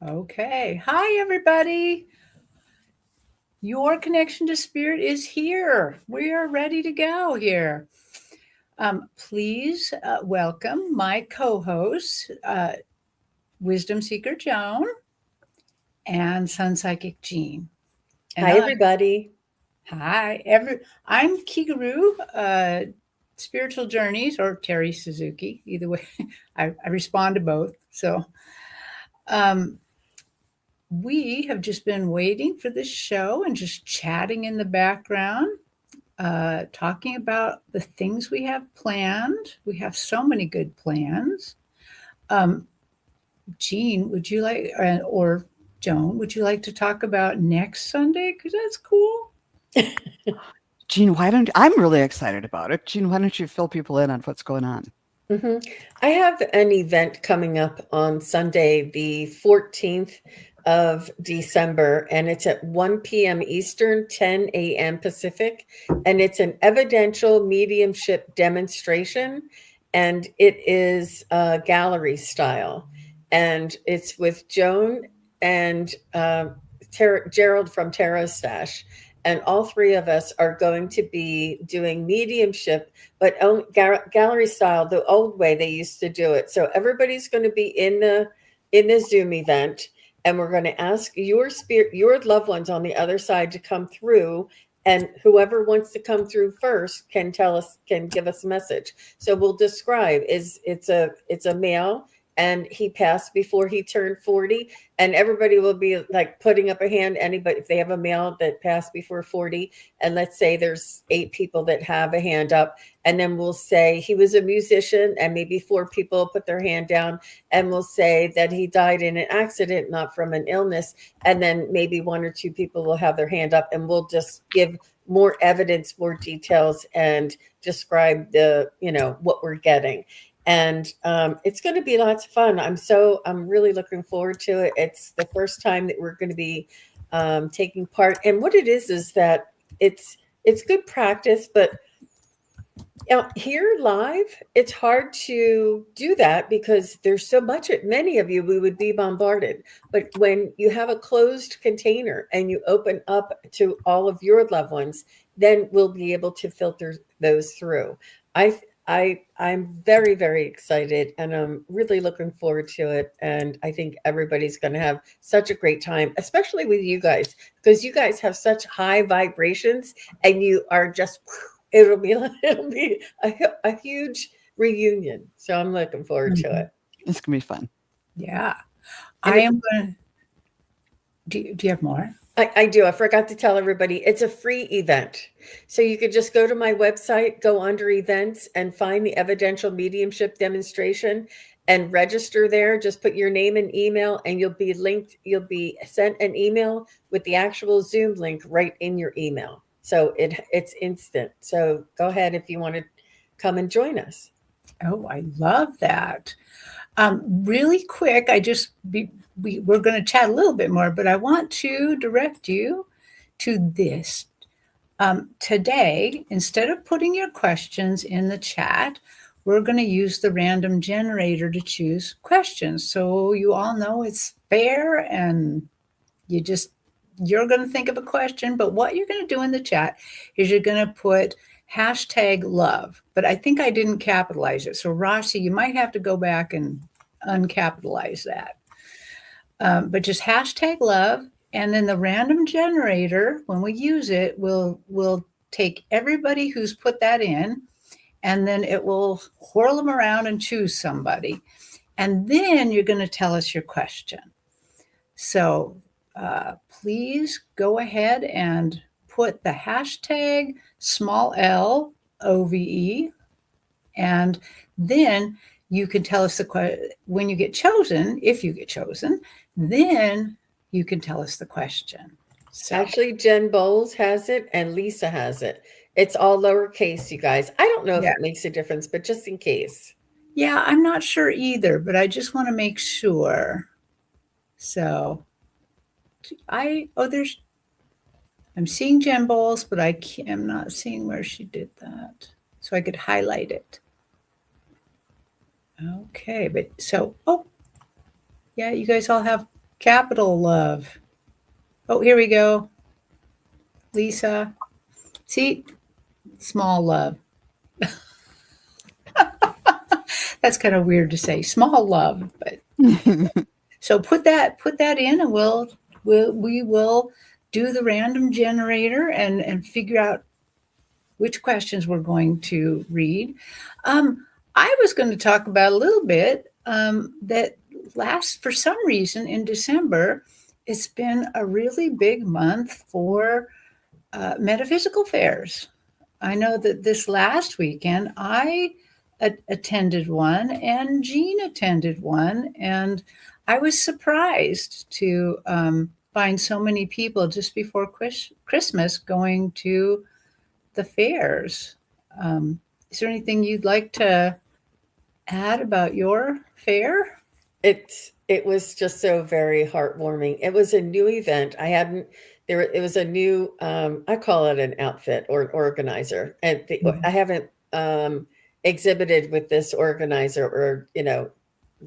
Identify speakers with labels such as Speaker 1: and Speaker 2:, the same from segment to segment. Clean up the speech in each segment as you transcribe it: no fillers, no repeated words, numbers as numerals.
Speaker 1: Okay. Hi, everybody. Your connection to spirit is here. We are ready to go here. Please welcome my co-hosts, Wisdom Seeker Joan and SunPsychic Jean. And
Speaker 2: Hi, everybody.
Speaker 1: hi, I'm Kigaru, Spiritual Journeys, or Terri Suzuki. Either way, I respond to both. So, um, we have just been waiting for this show and just chatting in the background, talking about the things we have planned. We have so many good plans. Um, Jean, would you like, or Joan, would you like to talk about next Sunday? Because that's cool.
Speaker 3: Jean, I'm really excited about it. Jean, why don't you fill people in on what's going on?
Speaker 2: Mm-hmm. I have an event coming up on Sunday, the 14th of December, and it's at 1 p.m. Eastern, 10 a.m. Pacific, and it's an evidential mediumship demonstration, and it is gallery style, and it's with Joan and Gerald from Tarot Stash. And all three of us are going to be doing mediumship, but gallery style, the old way they used to do it. So everybody's going to be in the Zoom event, and we're going to ask your loved ones on the other side to come through. And whoever wants to come through first can give us a message. So we'll describe it's a male, and he passed before he turned 40, and everybody will be like putting up a hand. Anybody, if they have a male that passed before 40, and let's say there's 8 people that have a hand up, and then we'll say he was a musician, and maybe 4 people put their hand down, and we'll say that he died in an accident, not from an illness, and then maybe 1 or 2 people will have their hand up, and we'll just give more evidence, more details, and describe what we're getting. And it's going to be lots of fun. I'm really looking forward to it. It's the first time that we're going to be taking part. And what it is that it's good practice, but here live, it's hard to do that because there's so much. Many of you, we would be bombarded. But when you have a closed container and you open up to all of your loved ones, then we'll be able to filter those through. I'm very, very excited, and I'm really looking forward to it. And I think everybody's going to have such a great time, especially with you guys, because you guys have such high vibrations, and you are just, it'll be a huge reunion. So I'm looking forward to it.
Speaker 3: It's going to be fun.
Speaker 1: Yeah. I am going to, do you have more?
Speaker 2: I do. I forgot to tell everybody it's a free event. So you could just go to my website, go under events, and find the evidential mediumship demonstration and register there. Just put your name and email, and you'll be linked. You'll be sent an email with the actual Zoom link right in your email. So it's instant. So go ahead if you want to come and join us.
Speaker 1: Oh, I love that. Really quick, we're going to chat a little bit more, but I want to direct you to this. Today, instead of putting your questions in the chat, we're going to use the random generator to choose questions. So you all know it's fair, and you're going to think of a question, but what you're going to do in the chat is you're going to put #love, but I think I didn't capitalize it. So Rossi, you might have to go back and uncapitalize that. But just #love, and then the random generator, when we use it, will take everybody who's put that in, and then it will whirl them around and choose somebody. And then you're going to tell us your question. So please go ahead and put the #LOVE, and then you can tell us when you get chosen. If you get chosen, then you can tell us the question.
Speaker 2: So. Actually, Jen Bowles has it and Lisa has it. It's all lowercase, you guys. I don't know if it makes a difference, but just in case.
Speaker 1: Yeah, I'm not sure either, but I just want to make sure. So I'm seeing Jen Bowles, but I'm not seeing where she did that. So I could highlight it. Okay, but yeah, you guys all have Capital love. Oh, here we go. Lisa. See? Small love. That's kind of weird to say. Small love, but so put that in, and we will do the random generator and figure out which questions we're going to read. I was going to talk about a little bit that for some reason in December, it's been a really big month for metaphysical fairs. I know that this last weekend I attended one and Jean attended one, and I was surprised to find so many people just before Christmas going to the fairs. Is there anything you'd like to add about your fair?
Speaker 2: It was just so very heartwarming. It was a new event. I hadn't there. It was a new. I call it an outfit or an organizer, and I haven't exhibited with this organizer, or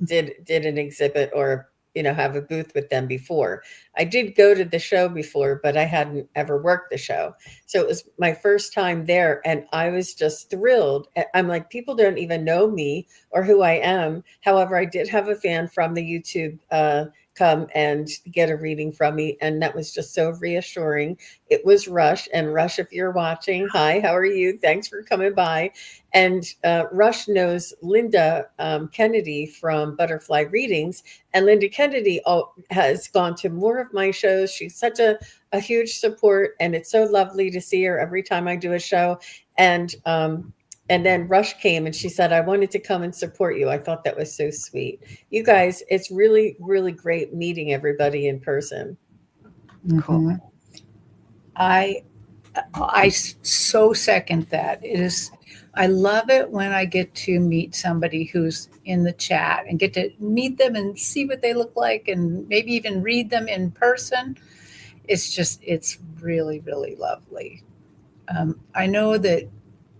Speaker 2: did an exhibit, or have a booth with them before. I did go to the show before, but I hadn't ever worked the show. So it was my first time there, and I was just thrilled. I'm like, people don't even know me or who I am. However, I did have a fan from the YouTube come and get a reading from me, and that was just so reassuring. It was Rush, and Rush, if you're watching, hi, how are you? Thanks for coming by. And Rush knows Linda Kennedy from Butterfly Readings, and Linda Kennedy has gone to more of my shows. She's such a huge support, and it's so lovely to see her every time I do a show. And then Rush came and she said, I wanted to come and support you. I thought that was so sweet. You guys, it's really, really great meeting everybody in person.
Speaker 3: Cool.
Speaker 1: I so second that. I love it when I get to meet somebody who's in the chat and get to meet them and see what they look like and maybe even read them in person. It's really, really lovely. I know that,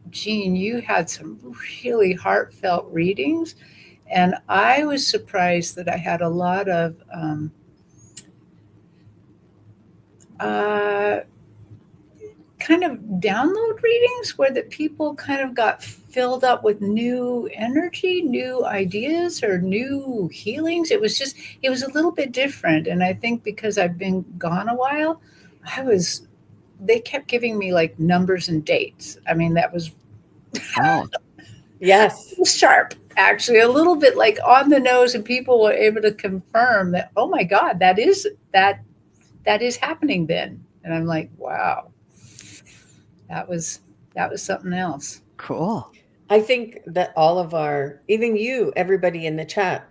Speaker 1: Jean, you had some really heartfelt readings, and I was surprised that I had a lot of kind of download readings where the people kind of got filled up with new energy, new ideas, or new healings. It was a little bit different. And I think because I've been gone a while, they kept giving me like numbers and dates. I mean, that was
Speaker 2: yes,
Speaker 1: sharp, actually, a little bit like on the nose, and people were able to confirm that, oh my God, that is happening then. And I'm like, wow. That was something else.
Speaker 3: Cool.
Speaker 2: I think that all of even you, everybody in the chat,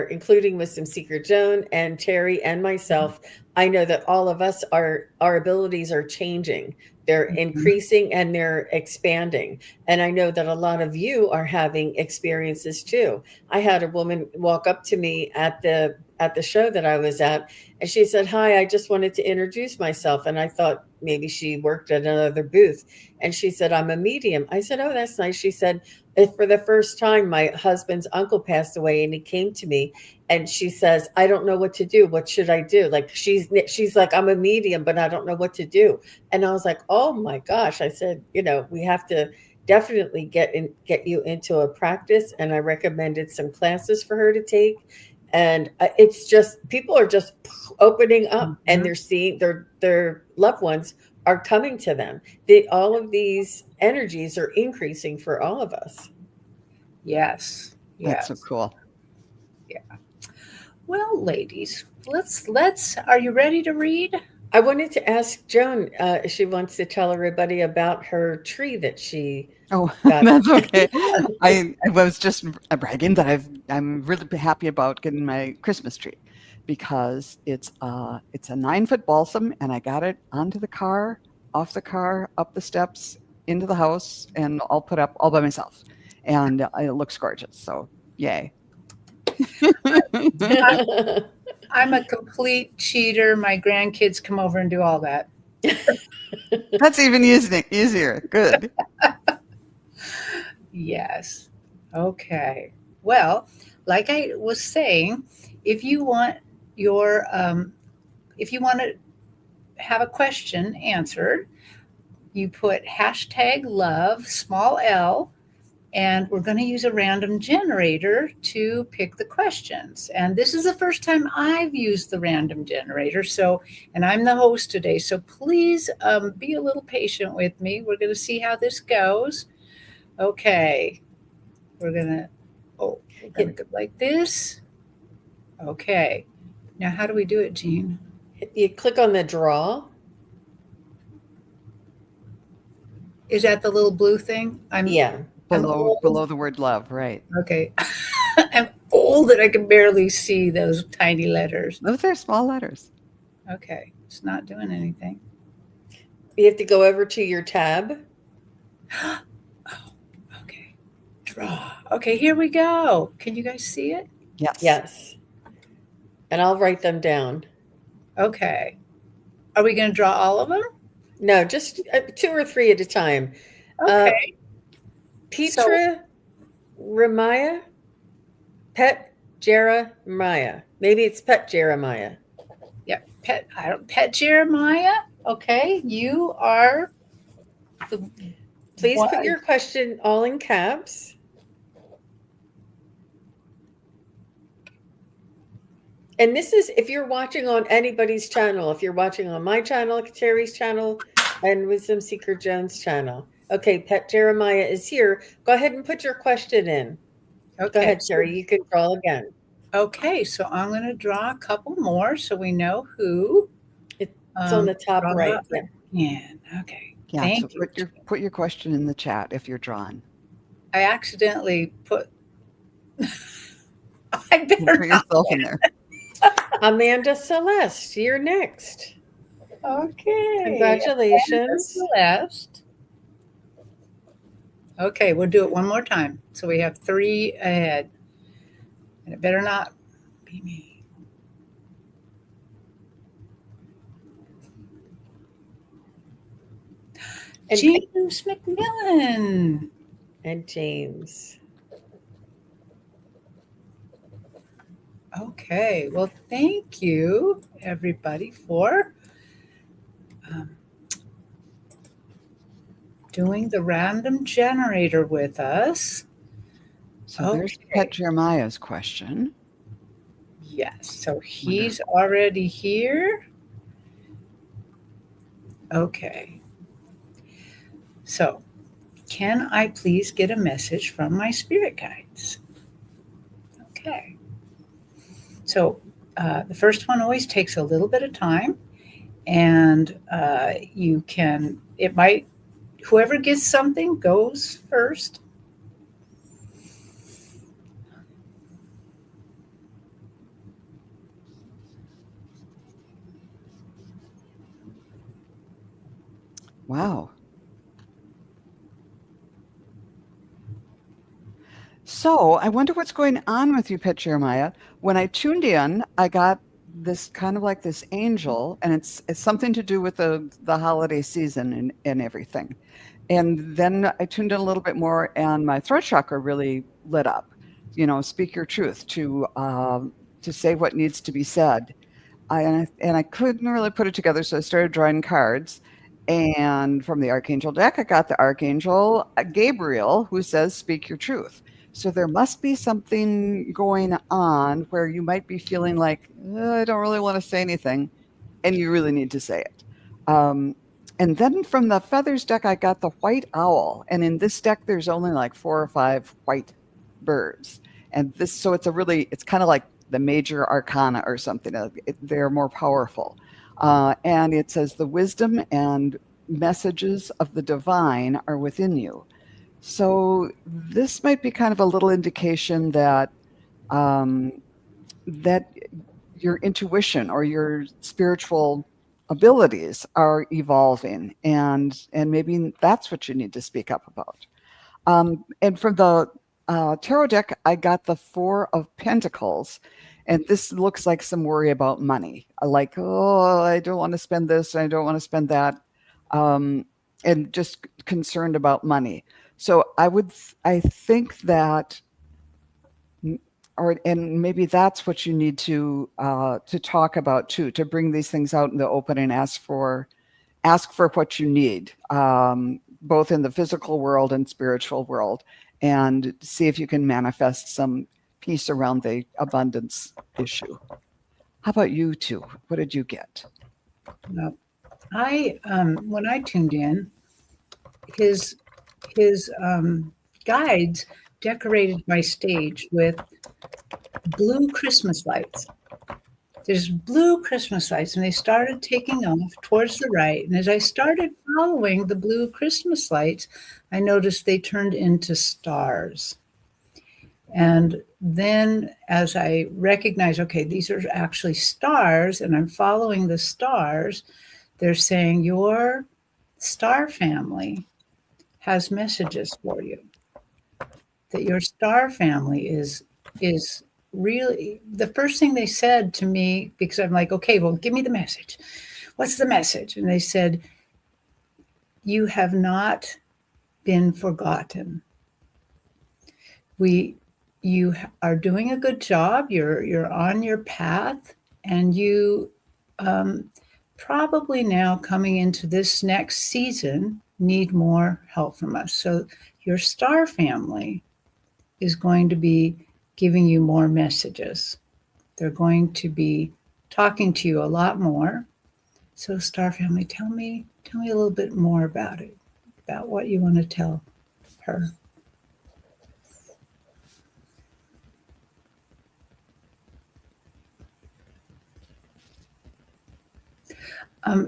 Speaker 2: including Wisdom Seeker Joan and Terry and myself, I know that all of us, our abilities are changing. They're increasing and they're expanding. And I know that a lot of you are having experiences too. I had a woman walk up to me at the show that I was at, and she said, hi, I just wanted to introduce myself. And I thought maybe she worked at another booth. And she said, I'm a medium. I said, oh, that's nice. She said, for the first time, my husband's uncle passed away, and he came to me, and she says, I don't know what to do. What should I do? Like, she's like, I'm a medium, but I don't know what to do. And I was like, oh my gosh. I said, we have to definitely get you into a practice. And I recommended some classes for her to take. And it's just, people are just opening up, and they're seeing their loved ones are coming to them. All of these energies are increasing for all of us.
Speaker 1: Yes.
Speaker 3: That's so cool.
Speaker 1: Yeah. Well, ladies, let's. Are you ready to read?
Speaker 2: I wanted to ask Joan if she wants to tell everybody about her tree that she.
Speaker 3: Oh, that's okay. I was just bragging that I'm really happy about getting my Christmas tree, because it's a 9-foot balsam, and I got it onto the car, off the car, up the steps, into the house, and all put up all by myself, and it looks gorgeous. So yay!
Speaker 1: I'm a complete cheater. My grandkids come over and do all that.
Speaker 3: That's even easier. Good.
Speaker 1: Yes. Okay. Well, like I was saying, if you want your, if you want to have a question answered, you put hashtag love, small l, and we're going to use a random generator to pick the questions. And this is the first time I've used the random generator. So, and I'm the host today. So please be a little patient with me. We're going to see how this goes. Okay. We're going to go like this. Okay. Now, how do we do it, Jean?
Speaker 2: You click on the draw.
Speaker 1: Is that the little blue thing?
Speaker 2: Yeah.
Speaker 3: Below the word love, right?
Speaker 1: Okay. I'm old and I can barely see those tiny letters.
Speaker 3: Those are small letters.
Speaker 1: Okay. It's not doing anything.
Speaker 2: You have to go over to your tab.
Speaker 1: Oh, okay. Draw. Okay, here we go. Can you guys see it?
Speaker 3: Yes.
Speaker 2: Yes. And I'll write them down.
Speaker 1: Okay. Are we going to draw all of them?
Speaker 2: No, just 2 or 3 at a time.
Speaker 1: Okay.
Speaker 2: Petra Ramaya? Pet Jeremiah. Maybe it's Pet Jeremiah.
Speaker 1: Yeah, Pet Jeremiah. Okay, you are the.
Speaker 2: Please put your question all in caps. And this is if you're watching on anybody's channel, if you're watching on my channel, Terry's channel, and Wisdom Seeker Joan's channel. Okay, Pet Jeremiah is here. Go ahead and put your question in.
Speaker 1: Okay.
Speaker 2: Go ahead, Terry. You can draw again.
Speaker 1: Okay, so I'm going to draw a couple more so we know who.
Speaker 2: It's on the top right.
Speaker 1: Yeah. Okay.
Speaker 3: Yeah.
Speaker 1: Thank
Speaker 3: So
Speaker 1: you.
Speaker 3: put your question in the chat if you're drawn.
Speaker 1: I accidentally put. I better
Speaker 3: put yourself in there.
Speaker 2: Amanda Celeste, you're next.
Speaker 1: Okay.
Speaker 2: Congratulations.
Speaker 1: Celeste. Okay, we'll do it one more time. So we have 3 ahead. And it better not be me. And James McMillan.
Speaker 2: And James.
Speaker 1: Okay, well, thank you, everybody, for doing the random generator with us.
Speaker 3: So there's Pet Jeremiah's question.
Speaker 1: Yes, so he's already here. Okay. So, can I please get a message from my spirit guides? Okay. So, the first one always takes a little bit of time, and whoever gets something goes first.
Speaker 3: Wow. So I wonder what's going on with you, Pet Jeremiah. When I tuned in, I got this kind of like this angel, and it's something to do with the holiday season and everything. And then I tuned in a little bit more, and my throat chakra really lit up. You know, speak your truth, to say what needs to be said. And I couldn't really put it together, so I started drawing cards. And from the Archangel deck, I got the Archangel Gabriel, who says, speak your truth. So there must be something going on where you might be feeling like, I don't really want to say anything, and you really need to say it. And then from the feathers deck, I got the white owl. And in this deck, there's only like 4 or 5 white birds. And so it's kind of like the major arcana or something. They're more powerful. And it says the wisdom and messages of the divine are within you. So this might be kind of a little indication that that your intuition or your spiritual abilities are evolving, and maybe that's what you need to speak up about. And from the tarot deck, I got the 4 of Pentacles, and this looks like some worry about money. Like, oh, I don't want to spend this, I don't want to spend that, and just concerned about money. So I think that and maybe that's what you need to talk about too, to bring these things out in the open and ask for what you need, both in the physical world and spiritual world, and see if you can manifest some peace around the abundance issue. How about you two? What did you get?
Speaker 1: I when I tuned in, his guides decorated my stage with blue Christmas lights. There's blue Christmas lights, and they started taking off towards the right. And as I started following the blue Christmas lights, I noticed they turned into stars. And then as I recognized, okay, these are actually stars, and I'm following the stars, they're saying your star family has messages for you. That your star family is really, the first thing they said to me, because I'm like, okay, well, give me the message. What's the message? And they said, you have not been forgotten. You are doing a good job. You're on your path, and you probably now coming into this next season need more help from us. So your star family is going to be giving you more messages. They're going to be talking to you a lot more. So star family, tell me a little bit more about it, about what you want to tell her.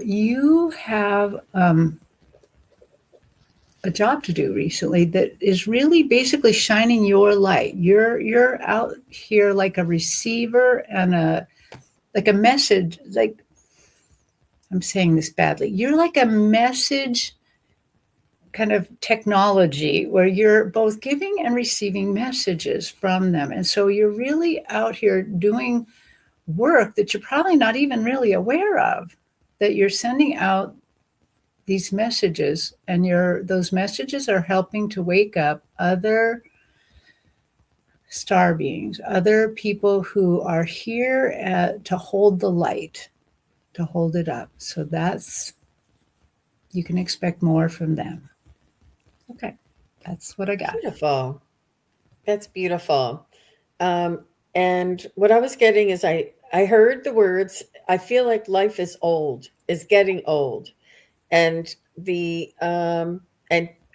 Speaker 1: You have a job to do recently that is really basically shining your light. You're out here like a receiver and a message. Like, I'm saying this badly. You're like a message kind of technology where you're both giving and receiving messages from them. And so you're really out here doing work that you're probably not even really aware of, that you're sending out these messages, and those messages are helping to wake up other star beings, other people who are here to hold the light, to hold it up. So you can expect more from them. Okay, that's what I got.
Speaker 2: Beautiful. That's beautiful. And what I was getting is I heard the words, I feel like life is getting old. And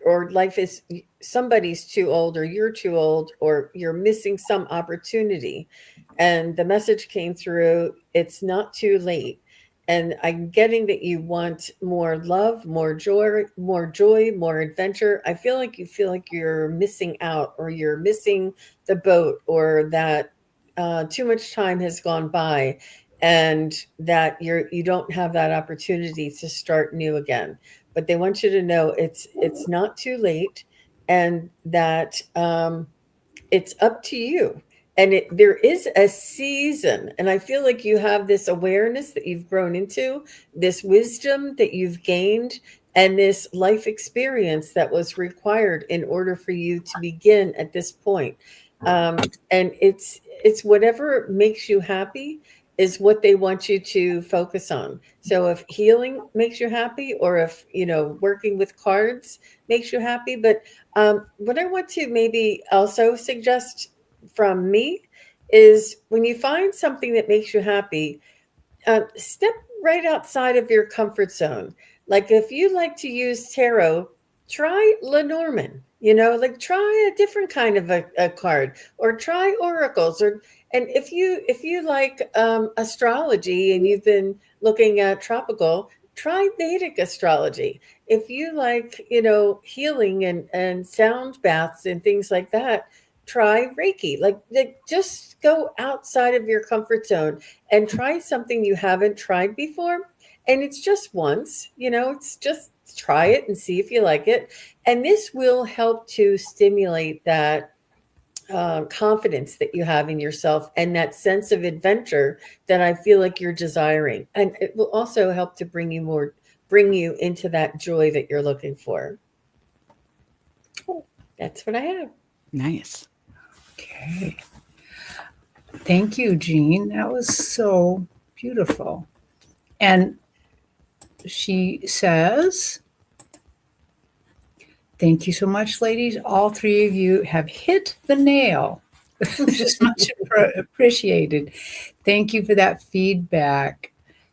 Speaker 2: or life is, somebody's too old, or you're too old, or you're missing some opportunity. And the message came through, it's not too late. And I'm getting that you want more love, more joy, more adventure. I feel like you're missing out, or you're missing the boat, or that too much time has gone by, and that you don't have that opportunity to start new again. But they want you to know it's not too late, and that it's up to you. And there is a season, and I feel like you have this awareness that you've grown into, this wisdom that you've gained, and this life experience that was required in order for you to begin at this point. And it's whatever makes you happy is what they want you to focus on. So if healing makes you happy, or if working with cards makes you happy, but what I want to maybe also suggest from me is, when you find something that makes you happy, step right outside of your comfort zone. Like, if you like to use tarot, try Lenormand, try a different kind of a card, or try oracles, and if you like astrology, and you've been looking at tropical, try Vedic astrology. If you like, healing and sound baths and things like that, try Reiki. Like, just go outside of your comfort zone and try something you haven't tried before. And it's just once, it's just try it and see if you like it. And this will help to stimulate that confidence that you have in yourself, and that sense of adventure that I feel like you're desiring. And it will also help to bring you into that joy that you're looking for. That's what I have.
Speaker 3: Nice.
Speaker 1: Okay. Thank you, Jean. That was so beautiful. And she says, thank you so much, ladies. All three of you have hit the nail. Just much appreciated. Thank you for that feedback.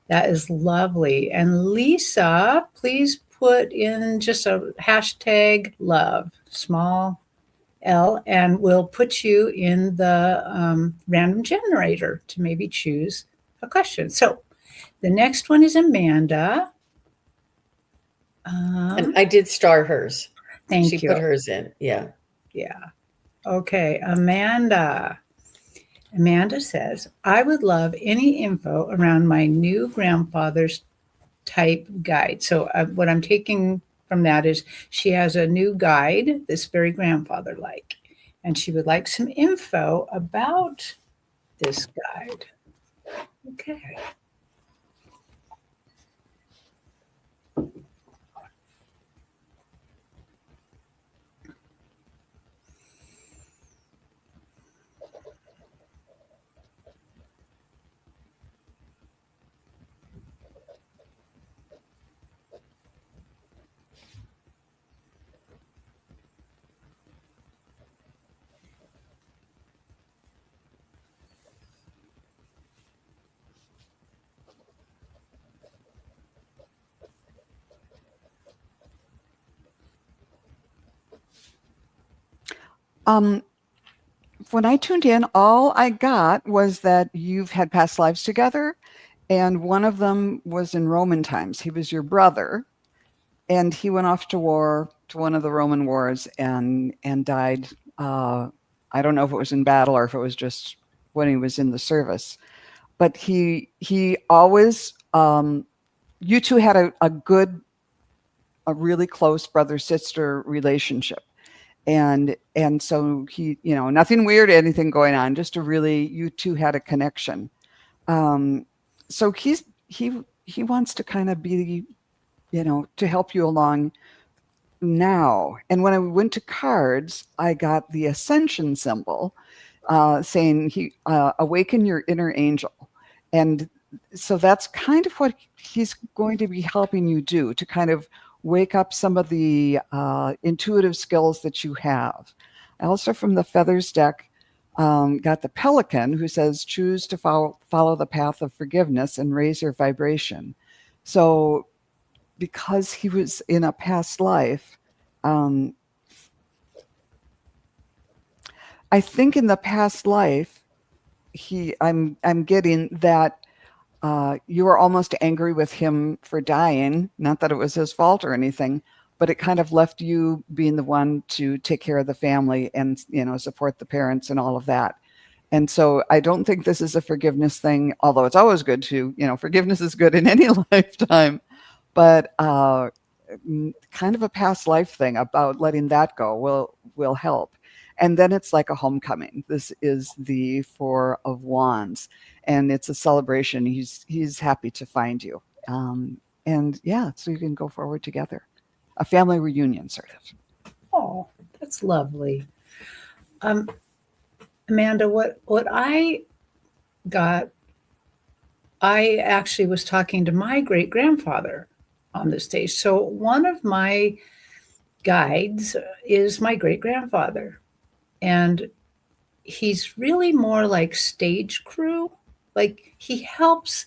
Speaker 1: That is lovely. And Lisa, please put in just a hashtag love, small L, and we'll put you in the random generator to maybe choose a question. So the next one is Amanda.
Speaker 2: And I did star hers.
Speaker 1: Thank
Speaker 2: She
Speaker 1: you.
Speaker 2: put hers in. Yeah.
Speaker 1: Yeah. Okay, Amanda. Amanda says, I would love any info around my new grandfather's type guide. So, what I'm taking from that is she has a new guide that's very grandfather like, and she would like some info about this guide. Okay.
Speaker 3: When I tuned in, all I got was that you've had past lives together, and one of them was in Roman times. He was your brother, and he went off to war, to one of the Roman wars, and died. I don't know if it was in battle or if it was just when he was in the service. But he always, you two had a really close brother-sister relationship. And so he, nothing weird, anything going on, just you two had a connection. So he wants to kind of be, to help you along now. And when I went to cards, I got the ascension symbol, saying awaken your inner angel. And so that's kind of what he's going to be helping you do, to kind of wake up some of the intuitive skills that you have. I also, from the feathers deck, got the pelican, who says choose to follow the path of forgiveness and raise your vibration. So because he was in a past life, I think in the past life, I'm getting that you were almost angry with him for dying. Not that it was his fault or anything, but it kind of left you being the one to take care of the family and, support the parents and all of that. And so I don't think this is a forgiveness thing, although it's always good to, forgiveness is good in any lifetime, but kind of a past life thing about letting that go will help. And then it's like a homecoming. This is the Four of Wands, and it's a celebration. He's happy to find you. And yeah, so you can go forward together. A family reunion, sort of.
Speaker 1: Oh, that's lovely. Amanda, what I got, I actually was talking to my great grandfather on the stage. So one of my guides is my great grandfather, and he's really more like stage crew. Like he helps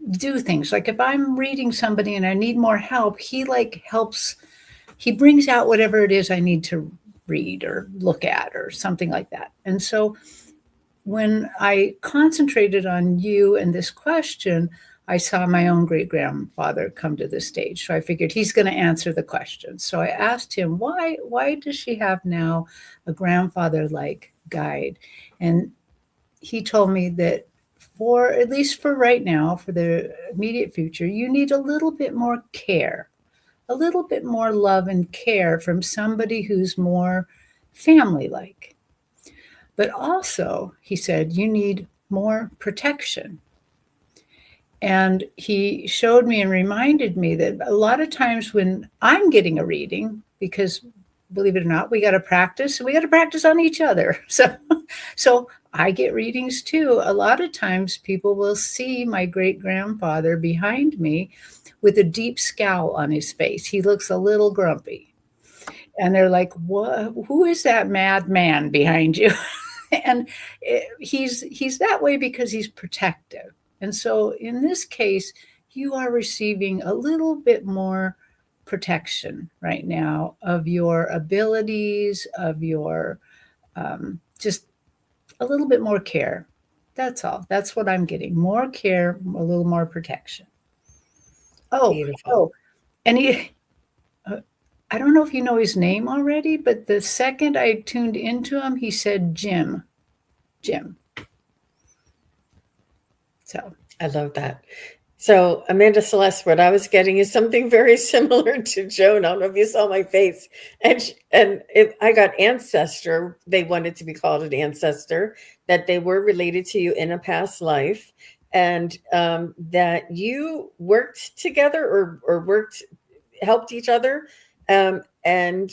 Speaker 1: do things. Like if I'm reading somebody and I need more help, he helps. He brings out whatever it is I need to read or look at or something like that. And so when I concentrated on you and this question, I saw my own great grandfather come to the stage. So I figured he's going to answer the question. So I asked him, why does she have now a grandfather like guide? And he told me that for, at least for right now, for the immediate future, you need a little bit more care, a little bit more love and care from somebody who's more family like. But also, he said, you need more protection. And he showed me and reminded me that a lot of times when I'm getting a reading, because believe it or not, we got to practice, and we got to practice on each other. So I get readings too. A lot of times people will see my great grandfather behind me with a deep scowl on his face. He looks a little grumpy. And they're like, "What? Who is that mad man behind you?" And he's that way because he's protective. And so in this case, you are receiving a little bit more protection right now of your abilities, of your just a little bit more care. That's all. That's what I'm getting. More care, a little more protection. Oh,
Speaker 2: Beautiful.
Speaker 1: oh, and uh, I don't know if you know his name already, but the second I tuned into him, he said Jim. Jim. So
Speaker 2: I love that. So, Amanda Celeste, what I was getting is something very similar to Joan. I don't know if you saw my face. And if I got ancestor, they wanted to be called an ancestor, that they were related to you in a past life, and that you worked together or helped each other, and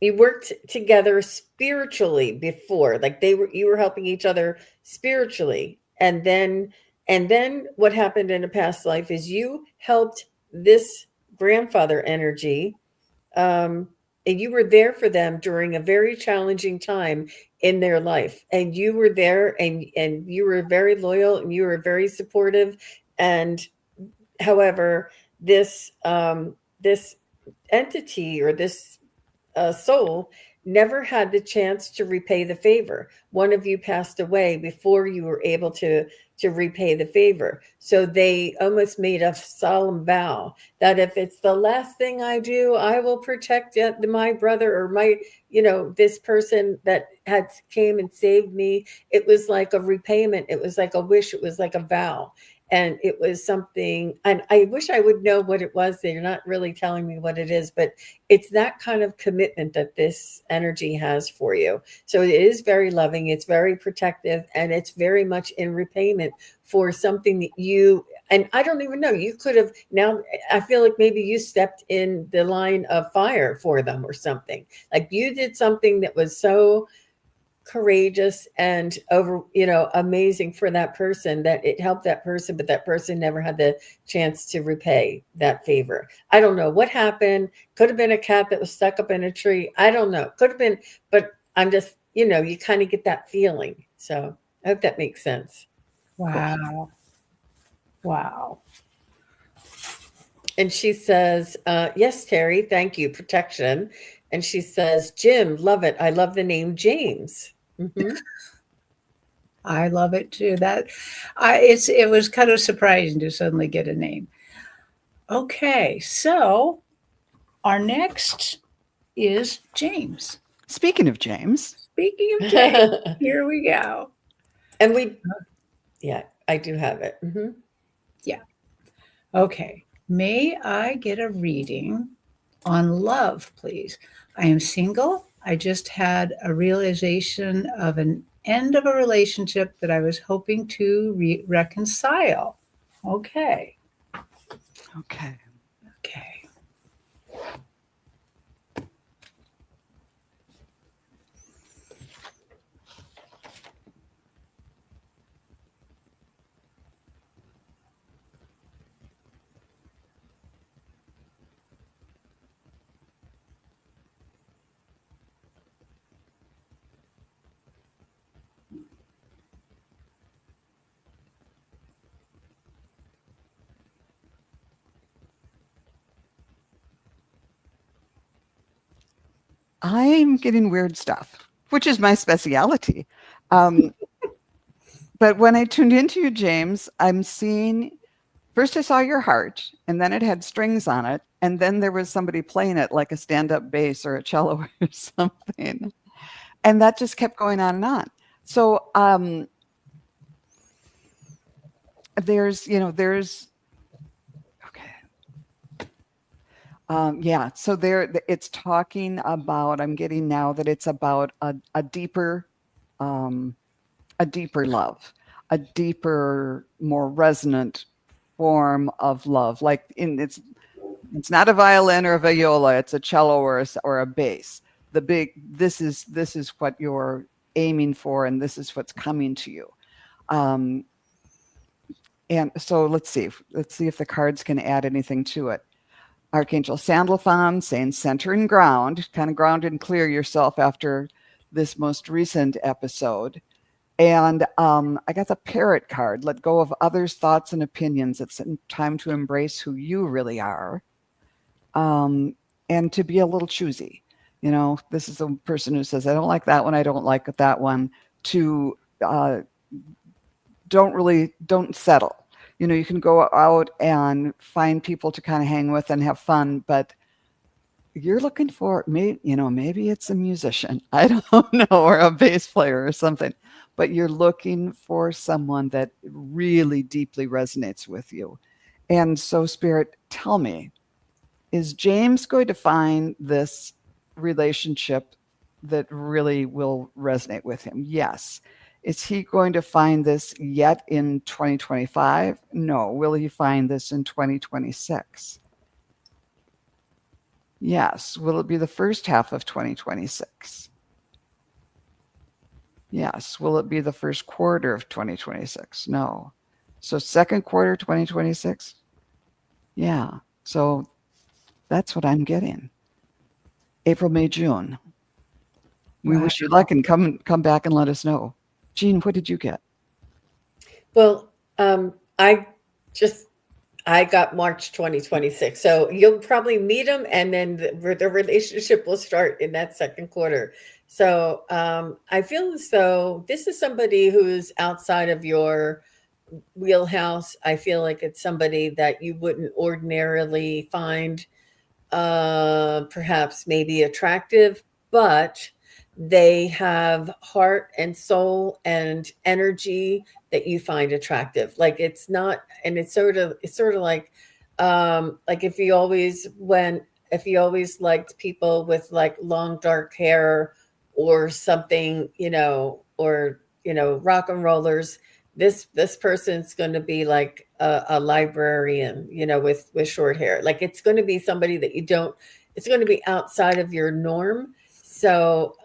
Speaker 2: you worked together spiritually before, like you were helping each other spiritually, and then what happened in a past life is you helped this grandfather energy, and you were there for them during a very challenging time in their life, and you were there, and you were very loyal, and you were very supportive. And however, this entity, or this soul, never had the chance to repay the favor. One of you passed away before you were able to repay the favor. So they almost made a solemn vow that if it's the last thing I do, I will protect my brother, or this person that had came and saved me. It was like a repayment. It was like a wish. It was like a vow. And it was something, and I wish I would know what it was. They're not really telling me what it is, but it's that kind of commitment that this energy has for you. So it is very loving, it's very protective, and it's very much in repayment for something that you, and I don't even know, you could have, now I feel like maybe you stepped in the line of fire for them or something. Like you did something that was so courageous and amazing for that person, that it helped that person, but that person never had the chance to repay that favor. I don't know what happened. Could have been a cat that was stuck up in a tree. I don't know. Could have been, but I'm just, you kind of get that feeling. So I hope that makes sense.
Speaker 1: wow. Wow.
Speaker 2: And she says, yes, Terry, thank you. Protection. And she says, Jim, love it. I love the name James. Mm-hmm.
Speaker 1: I love it too. It was kind of surprising to suddenly get a name. Okay, so our next is James.
Speaker 3: Speaking of James.
Speaker 1: Speaking of James, here we go.
Speaker 2: And yeah, I do have it. Mm-hmm.
Speaker 1: Yeah. Okay. May I get a reading on love, please? I am single. I just had a realization of an end of a relationship that I was hoping to reconcile. Okay.
Speaker 3: Okay.
Speaker 1: Okay.
Speaker 3: I'm getting weird stuff, which is my specialty. But when I tuned into you, James, I'm seeing, first I saw your heart, and then it had strings on it, and then there was somebody playing it like a stand-up bass or a cello or something. And that just kept going on and on. So there's yeah, so it's talking about, I'm getting now that it's about a deeper love, a deeper, more resonant form of love. Like It's not a violin or a viola. It's a cello or a bass. This is what you're aiming for, and this is what's coming to you. And so let's see if the cards can add anything to it. Archangel Sandalphon saying center and ground, kind of ground and clear yourself after this most recent episode. And I got the Parrot card, let go of others' thoughts and opinions. It's time to embrace who you really are, and to be a little choosy. This is a person who says, I don't like that one, I don't like that one, to don't settle. You can go out and find people to kind of hang with and have fun, but you're looking for maybe it's a musician, I don't know, or a bass player or something, but you're looking for someone that really deeply resonates with you. And so, Spirit, tell me, is James going to find this relationship that really will resonate with him? Yes. Is he going to find this yet in 2025? No. Will he find this in 2026? Yes. Will it be the first half of 2026? Yes. Will it be the first quarter of 2026? No. So second quarter 2026? Yeah. So that's what I'm getting. April, May, June. We wish you luck, and come back and let us know. Jean, what did you get?
Speaker 2: Well, I got March 2026. So you'll probably meet him, and then the relationship will start in that second quarter. So I feel as though this is somebody who's outside of your wheelhouse. I feel like it's somebody that you wouldn't ordinarily find perhaps maybe attractive, but they have heart and soul and energy that you find attractive. Like it's not, and it's sort of like if you always liked people with like long dark hair or something, or rock and rollers, this person's going to be like a librarian, with short hair. Like it's going to be somebody that it's going to be outside of your norm. So,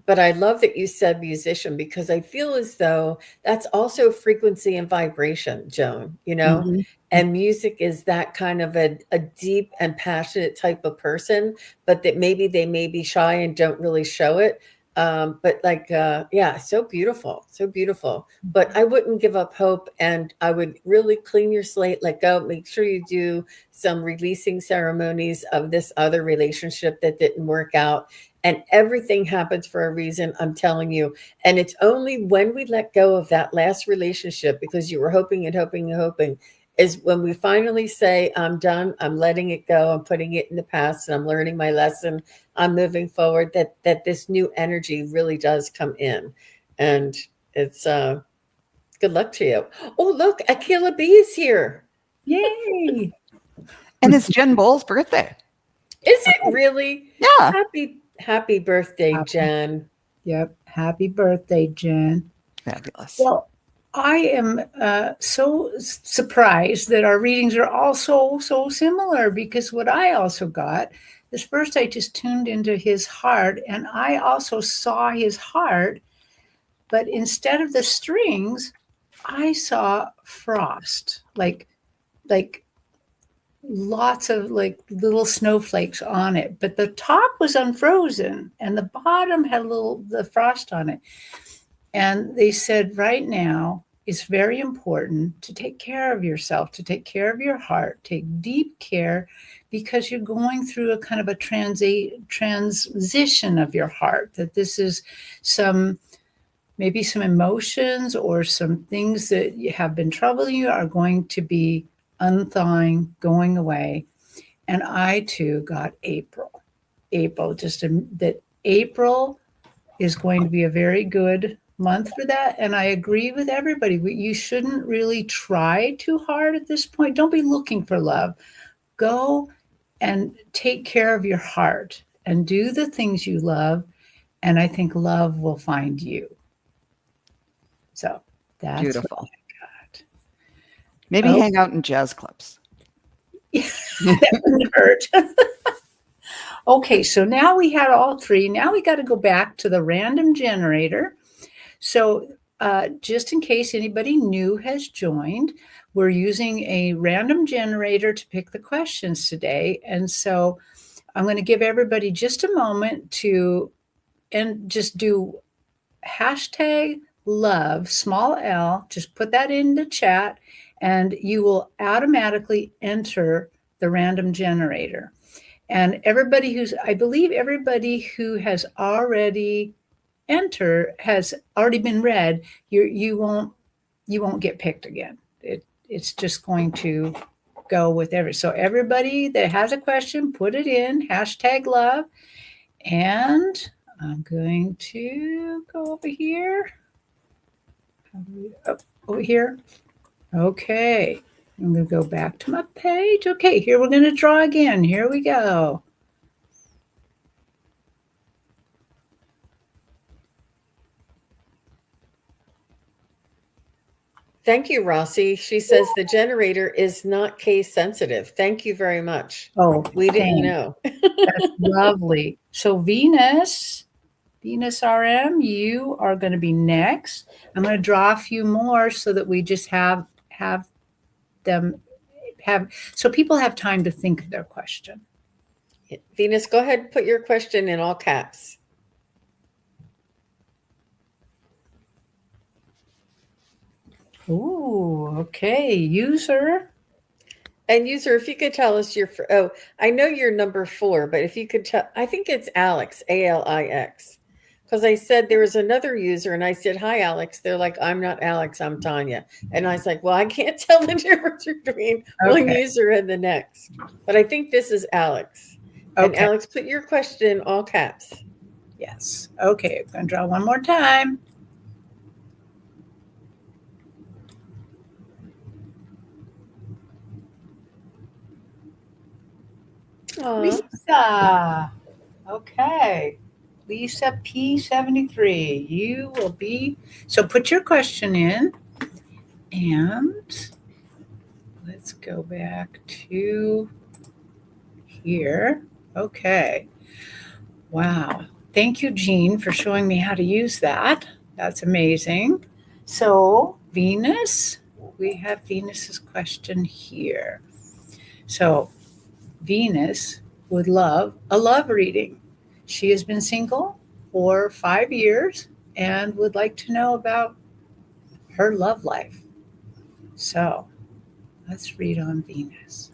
Speaker 2: but I love that you said musician, because I feel as though that's also frequency and vibration, Joan,
Speaker 3: Mm-hmm.
Speaker 2: and music is that kind of a deep and passionate type of person, but that maybe they may be shy and don't really show it. But like, yeah, so beautiful, so beautiful. But I wouldn't give up hope, and I would really clean your slate, let go, make sure you do some releasing ceremonies of this other relationship that didn't work out. And everything happens for a reason, I'm telling you. And it's only when we let go of that last relationship, because you were hoping and hoping and hoping, is when we finally say, I'm done, I'm letting it go, I'm putting it in the past, and I'm learning my lesson, I'm moving forward, that this new energy really does come in. And it's good luck to you. Oh, look, Akila B is here.
Speaker 1: Yay!
Speaker 3: And it's Jen Bowles' birthday.
Speaker 2: Is it really?
Speaker 3: Yeah.
Speaker 2: Happy birthday, Jen.
Speaker 1: Yep. Happy birthday, Jen.
Speaker 3: Fabulous.
Speaker 1: Well, I am so surprised that our readings are all so similar, because what I also got is, first I just tuned into his heart, and I also saw his heart, but instead of the strings, I saw frost, like lots of like little snowflakes on it, but the top was unfrozen and the bottom had the frost on it. And they said, right now it's very important to take care of yourself, to take care of your heart, take deep care, because you're going through a kind of a transition of your heart, that this is maybe some emotions or some things that have been troubling you are going to be unthawing, going away. And I too got April, that April is going to be a very good month for that. And I agree with everybody. You shouldn't really try too hard at this point. Don't be looking for love. Go and take care of your heart and do the things you love. And I think love will find you. So that's
Speaker 3: beautiful.
Speaker 1: what I got.
Speaker 3: Maybe hang out in jazz clubs.
Speaker 1: That wouldn't hurt. Okay, so now we had all three. Now we got to go back to the random generator. So, just in case anybody new has joined, we're using a random generator to pick the questions today. And so, I'm going to give everybody just a moment to and just do hashtag love, small l, just put that in the chat, and you will automatically enter the random generator. And I believe everybody who has already has already been read. You won't get picked again. It's just going to go with So everybody that has a question, put it in hashtag love, and I'm going to go over here. Over here. Okay. I'm going to go back to my page. Okay, here we're going to draw again. Here we go.
Speaker 2: Thank you, Rossi. She says the generator is not case sensitive. Thank you very much.
Speaker 1: Oh,
Speaker 2: we didn't know.
Speaker 1: That's lovely. So Venus RM, you are going to be next. I'm going to draw a few more so that we just have them so people have time to think of their question.
Speaker 2: Venus, go ahead and put your question in all caps.
Speaker 1: Ooh, okay. User.
Speaker 2: And user, if you could tell us I know you're number 4, but if you could tell, I think it's Alex, ALIX. Because I said there was another user and I said, hi, Alex. They're like, I'm not Alex, I'm Tanya. And I was like, well, I can't tell the difference between one user and the next. But I think this is Alex. Okay. And Alex, put your question in all caps.
Speaker 1: Yes. Okay, I'm going to draw one more time. Lisa. Okay. Lisa P73. You will be. So put your question in. And let's go back to here. Okay. Wow. Thank you, Jean, for showing me how to use that. That's amazing. So, Venus, we have Venus's question here. So, Venus would love a love reading. She has been single for 5 years and would like to know about her love life. So, let's read on Venus.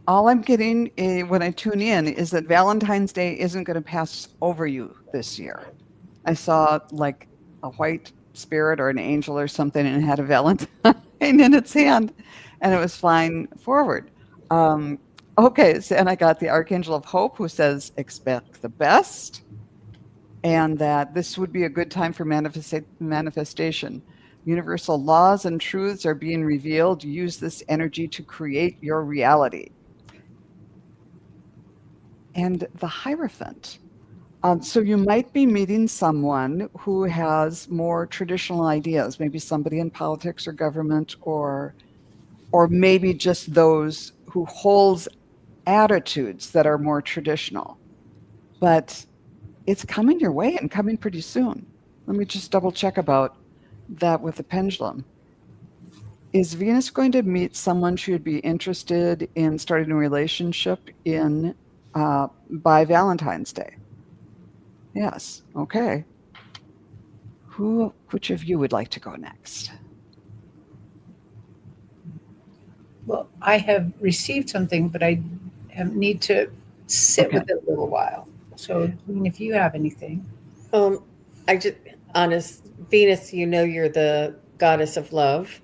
Speaker 3: All I'm getting when I tune in is that Valentine's Day isn't going to pass over you this year. I saw like a white spirit or an angel or something and it had a Valentine in its hand and it was flying forward. Okay, so, and I got the Archangel of Hope who says, expect the best, and that this would be a good time for manifestation. Universal laws and truths are being revealed. Use this energy to create your reality. And the Hierophant. So you might be meeting someone who has more traditional ideas, maybe somebody in politics or government, or maybe just those who holds attitudes that are more traditional. But it's coming your way and coming pretty soon. Let me just double check about that with the pendulum. Is Venus going to meet someone she would be interested in starting a relationship in by Valentine's Day? Yes. Okay. Which of you would like to go next?
Speaker 1: Well, I have received something, but I need to sit with it a little while. So, if you have anything.
Speaker 2: Venus, you know you're the goddess of love.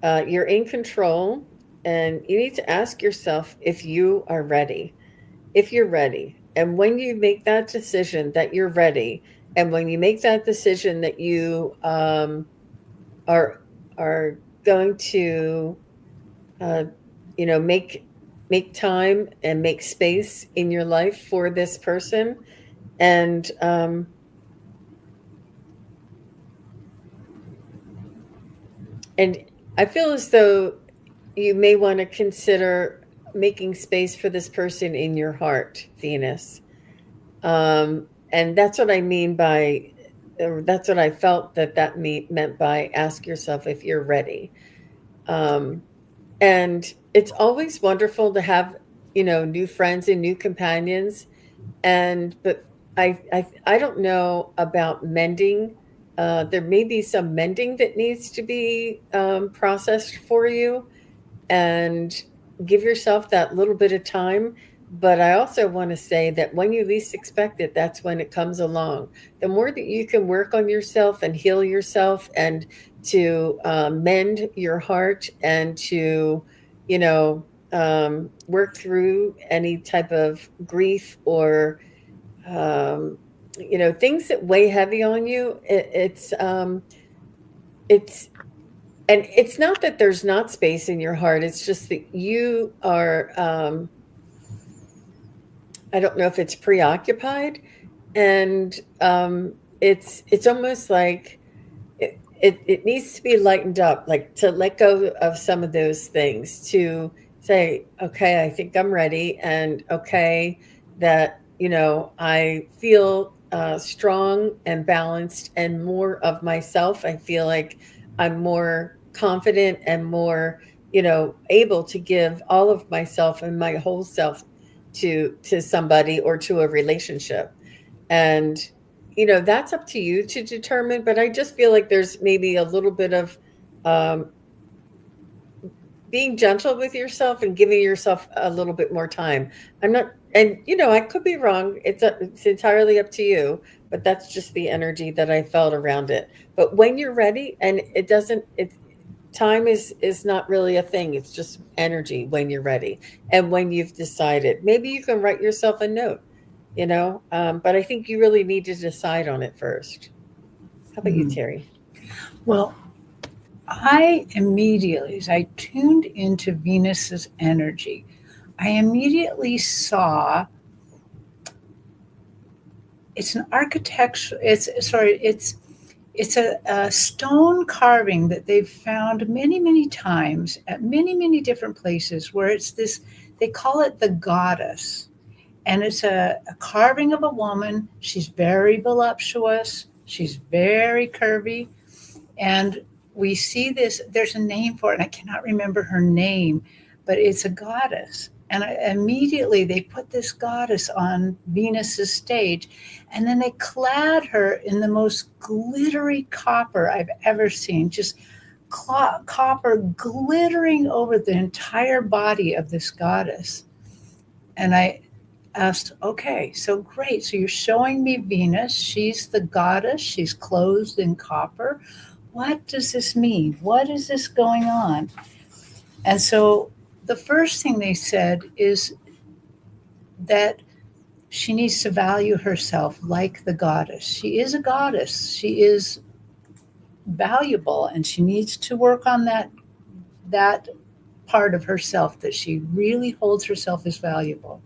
Speaker 2: You're in control, and you need to ask yourself if you are ready. If you're ready. And when you make that decision that you're ready, And when you make that decision that you are going to make time and make space in your life for this person, and I feel as though you may want to consider making space for this person in your heart, Venus. And that's what I mean by, or that's what I felt that meant by ask yourself if you're ready. And it's always wonderful to have, new friends and new companions. But I don't know about mending. There may be some mending that needs to be processed for you, and give yourself that little bit of time. But I also want to say that when you least expect it, that's when it comes along. The more that you can work on yourself and heal yourself, and to mend your heart, and to, work through any type of grief, or, things that weigh heavy on you, it's and it's not that there's not space in your heart. It's just that you are, I don't know if it's preoccupied. And it's almost like it needs to be lightened up, like to let go of some of those things, to say, okay, I think I'm ready. And okay, that, I feel strong and balanced and more of myself. I feel like I'm more confident and more, able to give all of myself and my whole self to somebody or to a relationship. And that's up to you to determine. But I just feel like there's maybe a little bit of um, being gentle with yourself and giving yourself a little bit more time. I'm not, and I could be wrong. It's entirely up to you. But that's just the energy that I felt around it. But when you're ready, and it doesn't, it time is not really a thing. It's just energy when you're ready, and when you've decided. Maybe you can write yourself a note. But I think you really need to decide on it first. How about you, Terry?
Speaker 1: Well, I immediately, as I tuned into Venus's energy, I immediately saw it's an architecture. It's a stone carving that they've found many, many times at many, many different places, where it's this. They call it the goddess, and it's a carving of a woman. She's very voluptuous. She's very curvy, and we see this. There's a name for it, and I cannot remember her name, but it's a goddess. And immediately they put this goddess on Venus's stage, and then they clad her in the most glittery copper I've ever seen. Just copper glittering over the entire body of this goddess. And I asked, okay, so great. So you're showing me Venus. She's the goddess. She's clothed in copper. What does this mean? What is this going on? And so the first thing they said is that she needs to value herself like the goddess. She is a goddess. She is valuable, and she needs to work on that part of herself, that she really holds herself as valuable.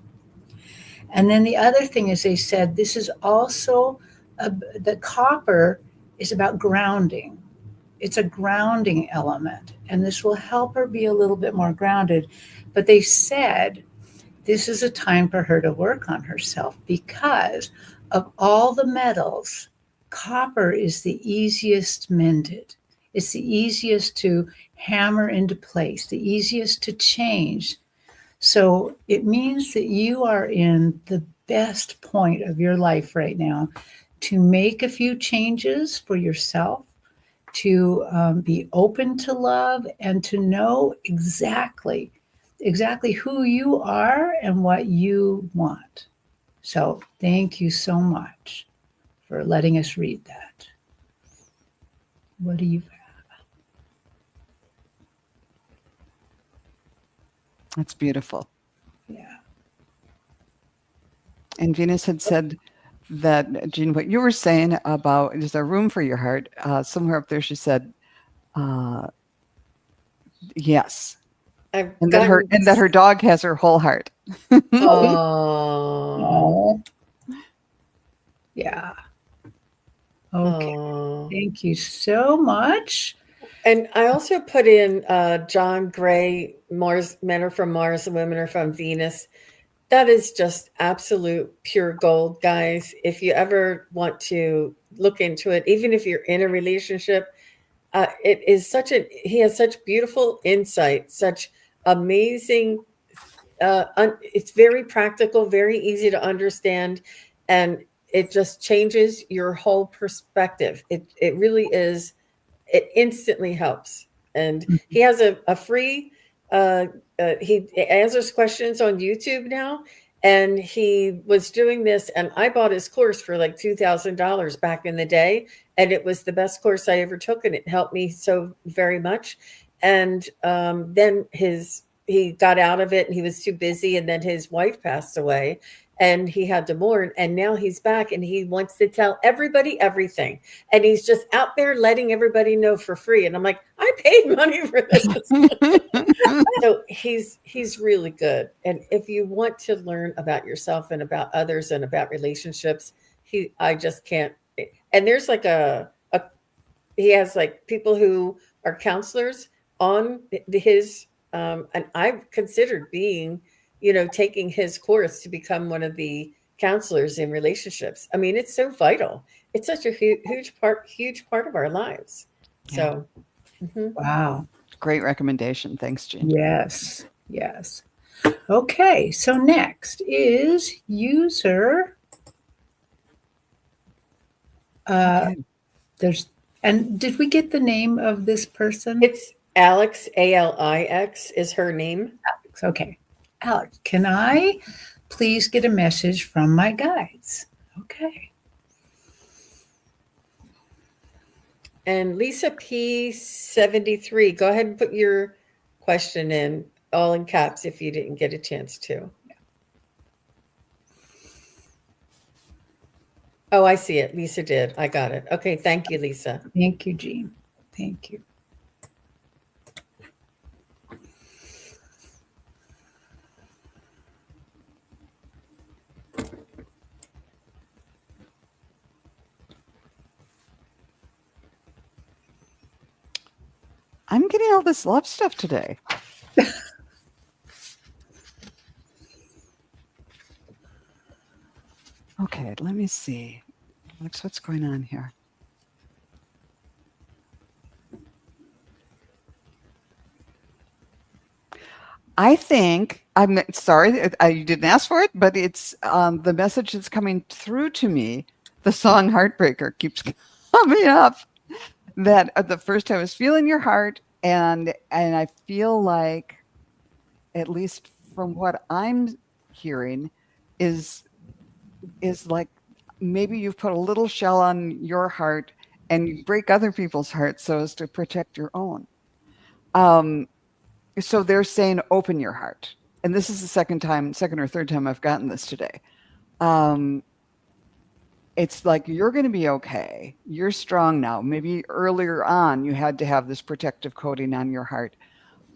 Speaker 1: And then the other thing is, they said this is also the copper is about grounding. It's a grounding element, and this will help her be a little bit more grounded. But they said this is a time for her to work on herself, because of all the metals, copper is the easiest mended. It's the easiest to hammer into place, the easiest to change. So it means that you are in the best point of your life right now to make a few changes for yourself, to be open to love, and to know exactly who you are and what you want. So thank you so much for letting us read that. What do you have?
Speaker 3: That's beautiful.
Speaker 1: Yeah.
Speaker 3: And Venus had said that, Jean, what you were saying about is there room for your heart? Somewhere up there, she said, yes,
Speaker 2: I've
Speaker 3: and
Speaker 2: gotten.
Speaker 3: that her dog has her whole heart.
Speaker 2: Oh.
Speaker 1: Oh, yeah. Okay.
Speaker 2: Oh.
Speaker 1: Thank you so much.
Speaker 2: And I also put in John Gray, Mars, Men Are From Mars and Women Are From Venus. That is just absolute pure gold, guys. If you ever want to look into it, even if you're in a relationship, it is he has such beautiful insight, such amazing, it's very practical, very easy to understand, and it just changes your whole perspective. It really is, it instantly helps. And he has a free, he answers questions on YouTube now. And he was doing this, and I bought his course for like $2,000 back in the day. And it was the best course I ever took, and it helped me so very much. And then he got out of it, and he was too busy. And then his wife passed away, and he had to mourn. And now he's back, and he wants to tell everybody everything, and he's just out there letting everybody know for free. And I'm like, I paid money for this. So he's really good. And if you want to learn about yourself and about others and about relationships, I just can't. And there's like he has like people who are counselors on his, and I've considered being, taking his course to become one of the counselors in relationships. I mean, it's so vital. It's such a huge part of our lives. So,
Speaker 1: Wow.
Speaker 3: Great recommendation. Thanks, Jean.
Speaker 1: Yes. Yes. Okay. So next is user.
Speaker 3: Okay.
Speaker 1: And did we get the name of this person?
Speaker 2: It's Alex, Alix is her name.
Speaker 1: Alex. Okay. Alex, can I please get a message from my guides? Okay.
Speaker 2: And Lisa P73, go ahead and put your question in, all in caps, if you didn't get a chance to. Oh, I see it. Lisa did. I got it. Okay. Thank you, Lisa.
Speaker 1: Thank you, Jean. Thank you.
Speaker 3: I'm getting all this love stuff today. Okay, let me see. What's going on here? I think, I'm sorry, you didn't ask for it, but it's the message that's coming through to me. The song Heartbreaker keeps coming up. That the first I was feeling your heart, and I feel like, at least from what I'm hearing, is like maybe you've put a little shell on your heart and you break other people's hearts so as to protect your own. So they're saying open your heart, and this is the second or third time I've gotten this today. It's like you're going to be okay. You're strong now. Maybe earlier on you had to have this protective coating on your heart,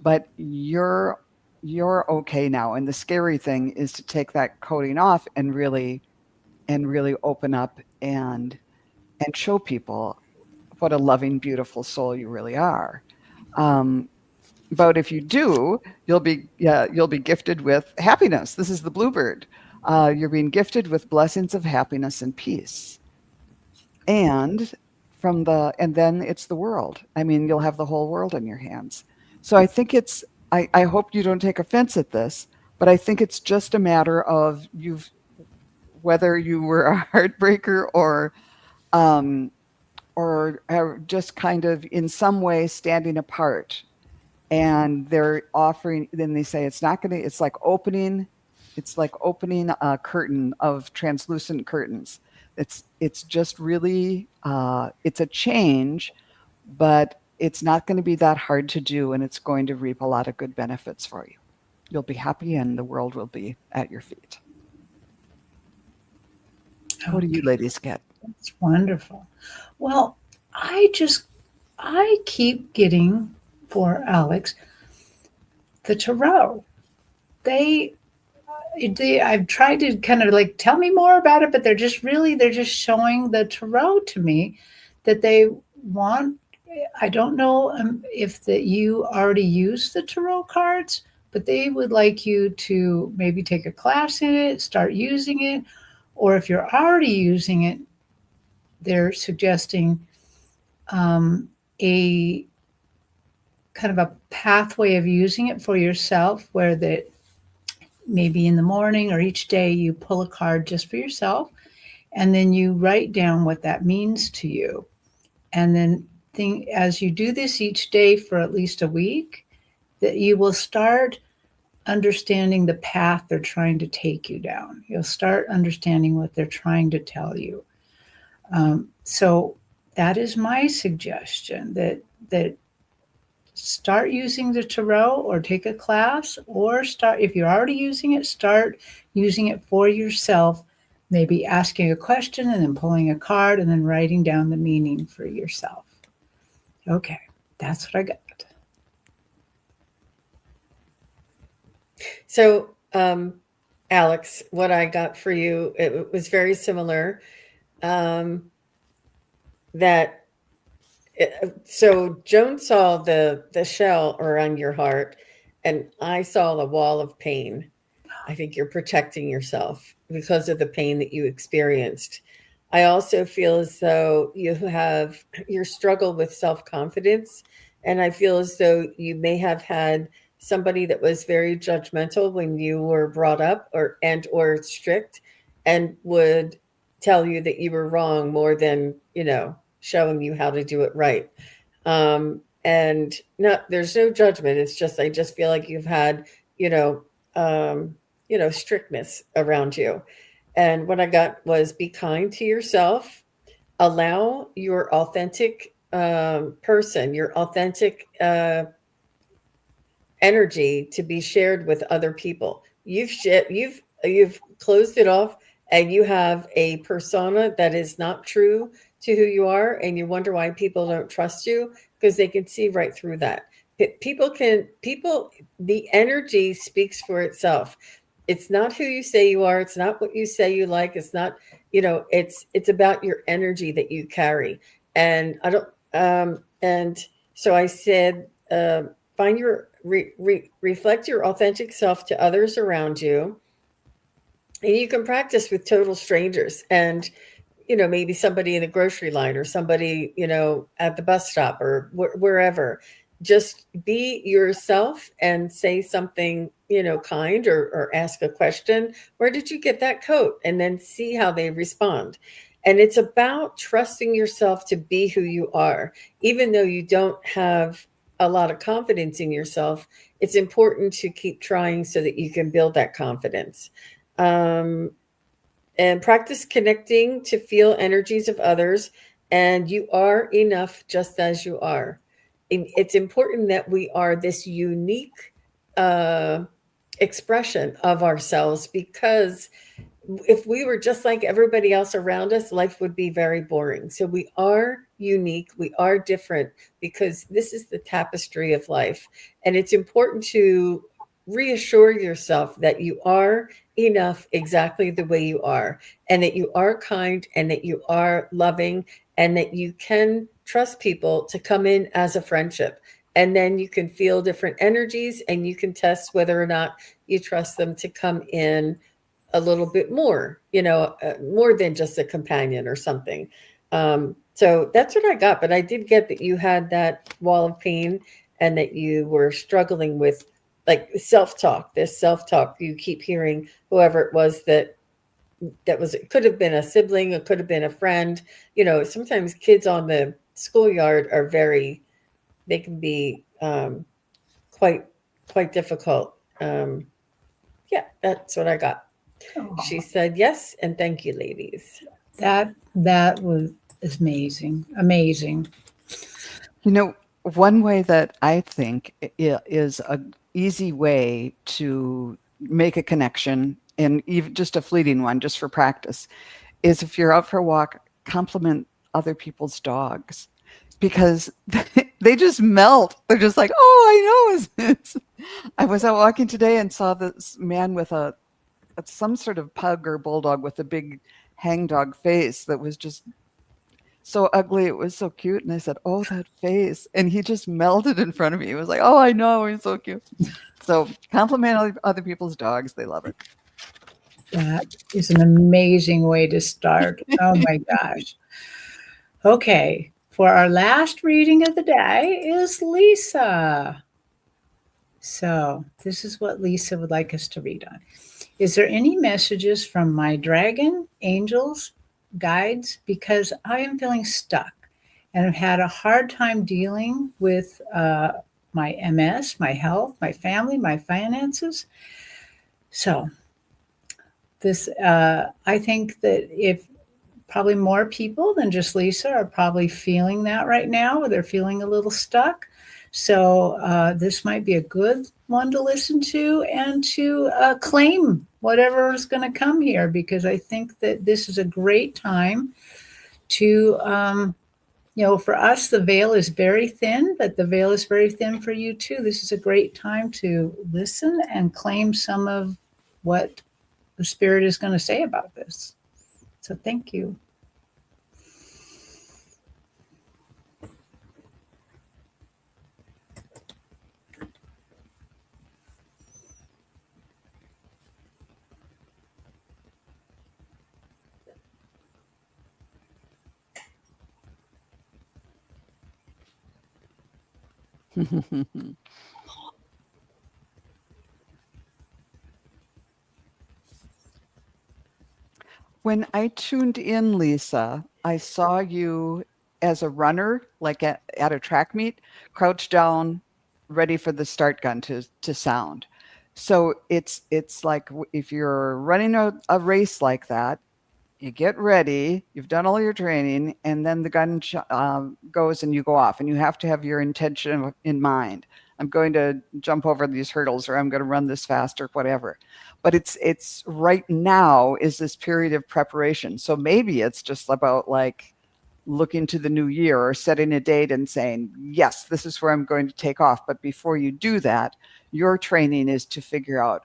Speaker 3: but you're okay now. And the scary thing is to take that coating off and really open up and show people what a loving, beautiful soul you really are. But if you do, you'll be gifted with happiness. This is the bluebird. You're being gifted with blessings of happiness and peace. And then it's the world. I mean, you'll have the whole world in your hands. So I think I hope you don't take offense at this, but I think it's just a matter of whether you were a heartbreaker or just kind of in some way standing apart. And they're offering, then they say it's like opening a curtain of translucent curtains. It's just really, it's a change, but it's not going to be that hard to do, and it's going to reap a lot of good benefits for you. You'll be happy, and the world will be at your feet. What do you ladies get?
Speaker 1: That's wonderful. Well, I keep getting for Alex the tarot. They I've tried to kind of like tell me more about it, but they're just showing the tarot to me that they want. I don't know if that you already use the tarot cards, but they would like you to maybe take a class in it, start using it, or if you're already using it, they're suggesting a kind of a pathway of using it for yourself, where that maybe in the morning or each day you pull a card just for yourself, and then you write down what that means to you. And then as you do this each day for at least a week, that you will start understanding the path they're trying to take you down. You'll start understanding what they're trying to tell you. So that is my suggestion, that start using the tarot or take a class, or start, if you're already using it, start using it for yourself, maybe asking a question and then pulling a card and then writing down the meaning for yourself. Okay, that's what I got.
Speaker 2: So, Alex, what I got for you, it was very similar. So Joan saw the shell around your heart, and I saw the wall of pain. I think you're protecting yourself because of the pain that you experienced. I also feel as though you have your struggle with self-confidence, and I feel as though you may have had somebody that was very judgmental when you were brought up, or strict, and would tell you that you were wrong more than, showing you how to do it right. And no, there's no judgment. It's just, I just feel like you've had, strictness around you. And what I got was, be kind to yourself, allow your authentic person, your authentic energy to be shared with other people. You've closed it off, and you have a persona that is not true to who you are, and you wonder why people don't trust you, because they can see right through that. The energy speaks for itself. It's not who you say you are. It's not what you say you like. It's not, it's about your energy that you carry. And I don't, and so I said, find your, reflect your authentic self to others around you. And you can practice with total strangers, and, maybe somebody in the grocery line, or somebody, at the bus stop, or wherever. Just be yourself and say something, kind, or ask a question. Where did you get that coat? And then see how they respond. And it's about trusting yourself to be who you are. Even though you don't have a lot of confidence in yourself, it's important to keep trying so that you can build that confidence. And practice connecting to feel energies of others. And you are enough just as you are. It's important that we are this unique expression of ourselves, because if we were just like everybody else around us, life would be very boring. So we are unique. We are different, because this is the tapestry of life. And it's important to reassure yourself that you are enough exactly the way you are, and that you are kind, and that you are loving, and that you can trust people to come in as a friendship. And then you can feel different energies, and you can test whether or not you trust them to come in a little bit more, more than just a companion or something. So that's what I got. But I did get that you had that wall of pain, and that you were struggling with, like, self-talk, this self-talk you keep hearing, whoever it was that was, it could have been a sibling, it could have been a friend. Sometimes kids on the schoolyard are they can be quite difficult. Yeah, that's what I got. She said yes, and thank you, ladies.
Speaker 1: That was amazing.
Speaker 3: One way that I think is an easy way to make a connection, and even just a fleeting one, just for practice, is if you're out for a walk, compliment other people's dogs, because they just melt. They're just like, oh, I know. I was out walking today and saw this man with some sort of pug or bulldog with a big hangdog face that was just so ugly. It was so cute. And I said, oh, that face. And he just melted in front of me. It was like, oh, I know. He's so cute. So compliment other people's dogs. They love it.
Speaker 1: That is an amazing way to start. Oh my gosh. Okay. For our last reading of the day is Lisa. So this is what Lisa would like us to read on. Is there any messages from my dragon, angels, guides? Because I am feeling stuck and have had a hard time dealing with my MS, my health, my family, my finances. So this, I think that if probably more people than just Lisa are probably feeling that right now, or they're feeling a little stuck. So this might be a good one to listen to and to claim whatever is going to come here, because I think that this is a great time to, for us, the veil is very thin, but the veil is very thin for you too. This is a great time to listen and claim some of what the Spirit is going to say about this. So thank you.
Speaker 3: When I tuned in, Lisa, I saw you as a runner, like at a track meet, crouched down, ready for the start gun to sound. So it's like if you're running a race like that, you get ready, you've done all your training, and then the gun goes and you go off, and you have to have your intention in mind. I'm going to jump over these hurdles, or I'm going to run this fast, or whatever. But it's right now is this period of preparation. So maybe it's just about like looking to the new year or setting a date and saying, yes, this is where I'm going to take off. But before you do that, your training is to figure out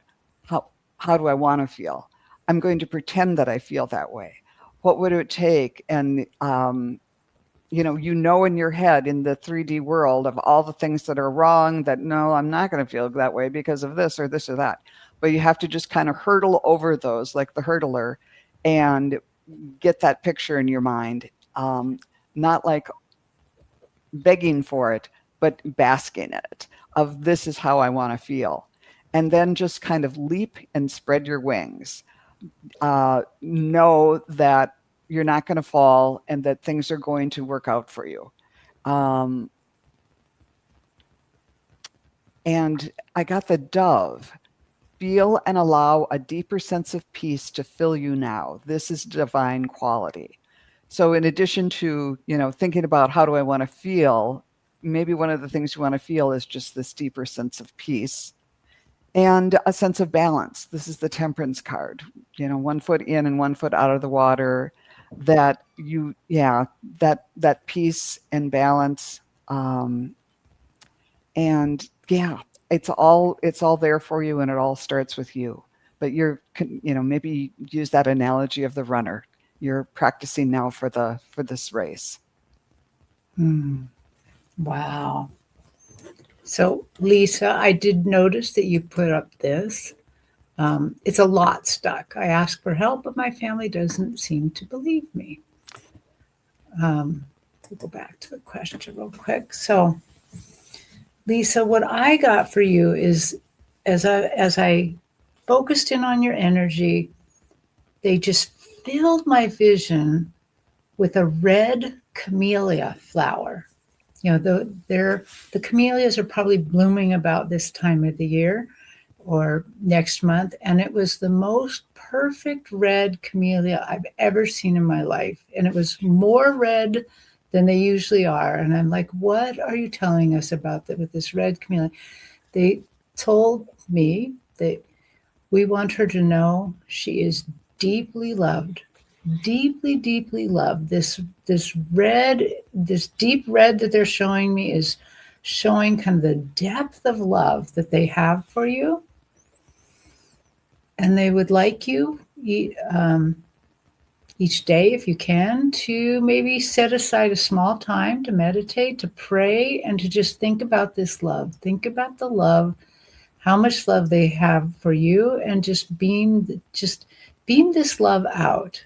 Speaker 3: how do I want to feel? I'm going to pretend that I feel that way. What would it take? And, in your head, in the 3D world, of all the things that are wrong, that no, I'm not going to feel that way because of this or this or that. But you have to just kind of hurdle over those, like the hurdler, and get that picture in your mind. Not like begging for it, but basking in it, of this is how I want to feel. And then just kind of leap and spread your wings. Know that you're not going to fall and that things are going to work out for you. And I got the dove. Feel and allow a deeper sense of peace to fill you now. This is divine quality. So in addition to, thinking about how do I want to feel, maybe one of the things you want to feel is just this deeper sense of peace and a sense of balance. This is the Temperance card, 1 foot in and 1 foot out of the water, that that peace and balance. It's all there for you, and it all starts with you. But maybe use that analogy of the runner. You're practicing now for this race.
Speaker 1: Wow. So, Lisa, I did notice that you put up this. It's a lot stuck. I asked for help, but my family doesn't seem to believe me. We'll go back to the question real quick. So, Lisa, what I got for you is, as I focused in on your energy, they just filled my vision with a red camellia flower. The camellias are probably blooming about this time of the year or next month. And it was the most perfect red camellia I've ever seen in my life. And it was more red than they usually are. And I'm like, what are you telling us about that with this red camellia? They told me that we want her to know she is deeply loved deeply, deeply love. This red, this deep red that they're showing me is showing kind of the depth of love that they have for you. And they would like you each day, if you can, to maybe set aside a small time to meditate, to pray, and to just think about this love. Think about the love, how much love they have for you, and just beam this love out.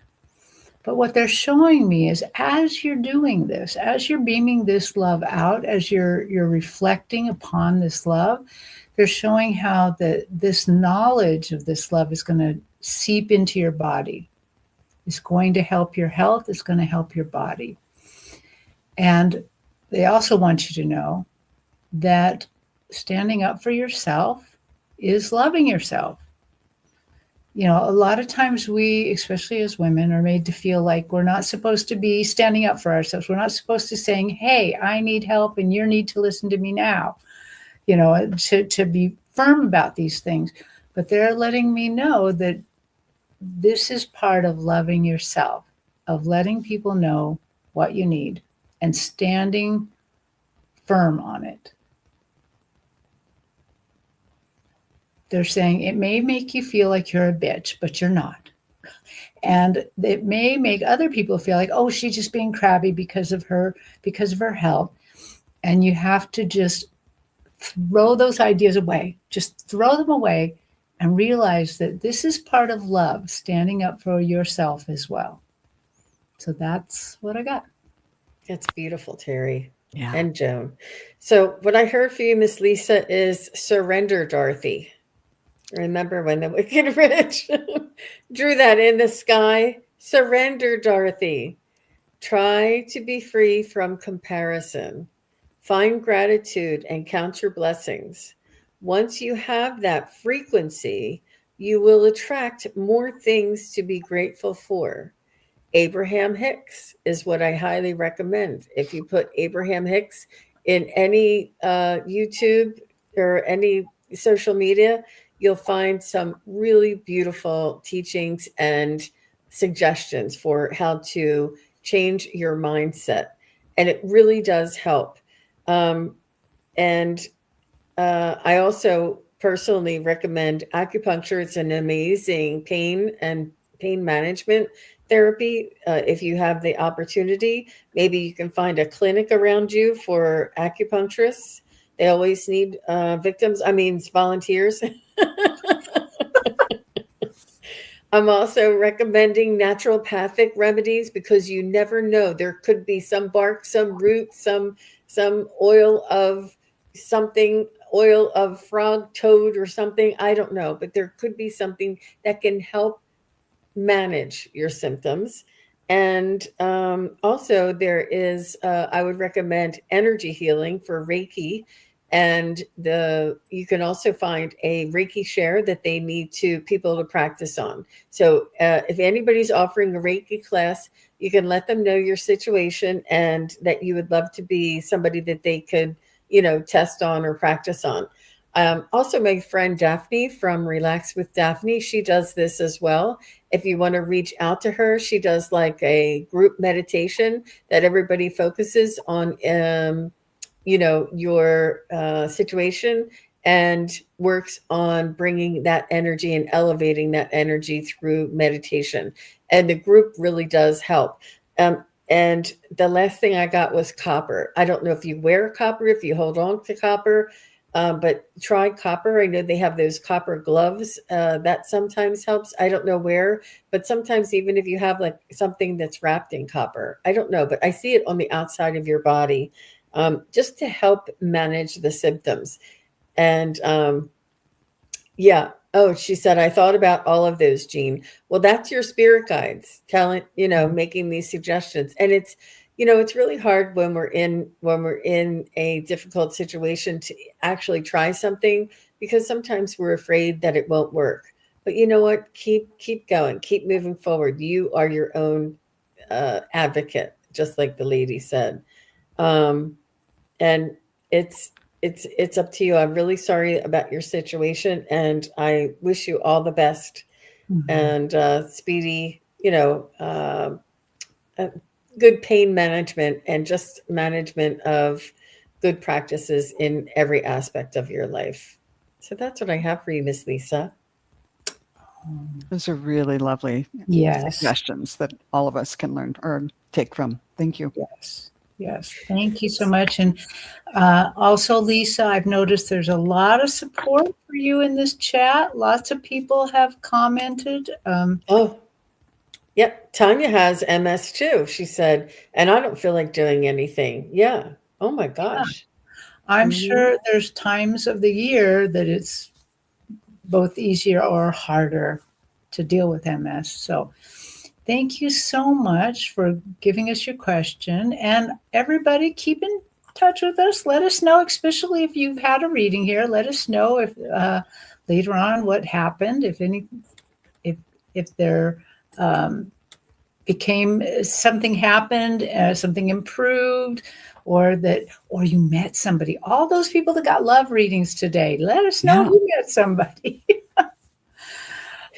Speaker 1: But what they're showing me is, as you're doing this, as you're beaming this love out, as you're reflecting upon this love, they're showing how this knowledge of this love is going to seep into your body. It's going to help your health. It's going to help your body. And they also want you to know that standing up for yourself is loving yourself. You know, a lot of times we, especially as women, are made to feel like we're not supposed to be standing up for ourselves. We're not supposed to saying, hey, I need help and you need to listen to me now, you know, to be firm about these things. But they're letting me know that this is part of loving yourself, of letting people know what you need and standing firm on it. They're saying it may make you feel like you're a bitch, but you're not. And it may make other people feel like, oh, she's just being crabby because of her health. And you have to just throw those ideas away. Just throw them away and realize that this is part of love, standing up for yourself as well. So that's what I got.
Speaker 2: That's beautiful, Terri.
Speaker 3: Yeah.
Speaker 2: And Joan. So what I heard for you, Miss Lisa, is surrender, Dorothy. Remember when the Wicked Witch drew that in the sky? Surrender, Dorothy. Try to be free from comparison. Find gratitude and count your blessings. Once you have that frequency, you will attract more things to be grateful for. Abraham Hicks is what I highly recommend. If you put Abraham Hicks in any YouTube or any social media, you'll find some really beautiful teachings and suggestions for how to change your mindset. And it really does help. And I also personally recommend acupuncture. It's an amazing pain management therapy. If you have the opportunity, maybe you can find a clinic around you for acupuncturists. They always need volunteers. I'm also recommending naturopathic remedies because you never know. There could be some bark, some root, some oil of something, oil of frog, toad, or something. I don't know, but there could be something that can help manage your symptoms. And also there is, I would recommend energy healing for Reiki. And you can also find a Reiki share that they need people to practice on. So if anybody's offering a Reiki class, you can let them know your situation and that you would love to be somebody that they could, test on or practice on. Also, my friend Daphne from Relax with Daphne, she does this as well. If you want to reach out to her, she does like a group meditation that everybody focuses on, your situation and works on bringing that energy and elevating that energy through meditation. And the group really does help. And the last thing I got was copper. I don't know if you wear copper, if you hold on to copper. But try copper. I know they have those copper gloves that sometimes helps. I don't know where, but sometimes even if you have like something that's wrapped in copper, I don't know, but I see it on the outside of your body just to help manage the symptoms. And yeah. Oh, she said, I thought about all of those, Jean. Well, that's your spirit guides telling, making these suggestions. And it's really hard when we're in a difficult situation to actually try something because sometimes we're afraid that it won't work. But you know what? Keep going. Keep moving forward. You are your own advocate, just like the lady said. And it's up to you. I'm really sorry about your situation, and I wish you all the best and speedy good pain management and just management of good practices in every aspect of your life. So that's what I have for you, Miss Lisa.
Speaker 3: Those are really lovely
Speaker 1: Yes.
Speaker 3: suggestions that all of us can learn or take from. Thank you.
Speaker 1: Yes. Yes. Thank you so much. And also, Lisa, I've noticed there's a lot of support for you in this chat. Lots of people have commented.
Speaker 2: Oh, yep. Tanya has MS too. She said, and I don't feel like doing anything. Yeah. Oh my gosh.
Speaker 1: I'm
Speaker 2: Mhm.
Speaker 1: sure there's times of the year that it's both easier or harder to deal with MS. So thank you so much for giving us your question. And everybody, keep in touch with us. Let us know, especially if you've had a reading here. Let us know if later on what happened, if there became something happened, something improved, or you met somebody. All those people that got love readings today, let us know if you met somebody.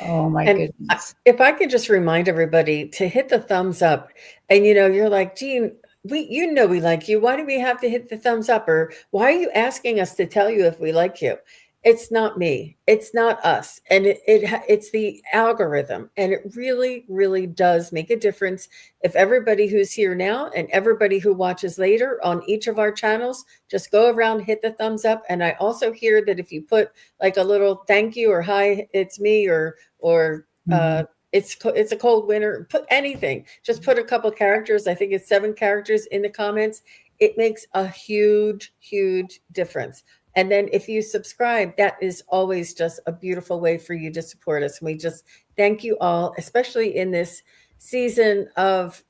Speaker 1: Oh my goodness.
Speaker 2: If I could just remind everybody to hit the thumbs up, and you're like, Jean, we like you. Why do we have to hit the thumbs up? Or why are you asking us to tell you if we like you? It's not me. It's not us. And it's the algorithm. And it really, really does make a difference if everybody who's here now and everybody who watches later on each of our channels, just go around, hit the thumbs up. And I also hear that if you put like a little thank you or hi, it's me, or it's a cold winter, put anything, just put a couple characters. I think it's 7 characters in the comments. It makes a huge, huge difference. And then if you subscribe, that is always just a beautiful way for you to support us. And we just thank you all, especially in this season of,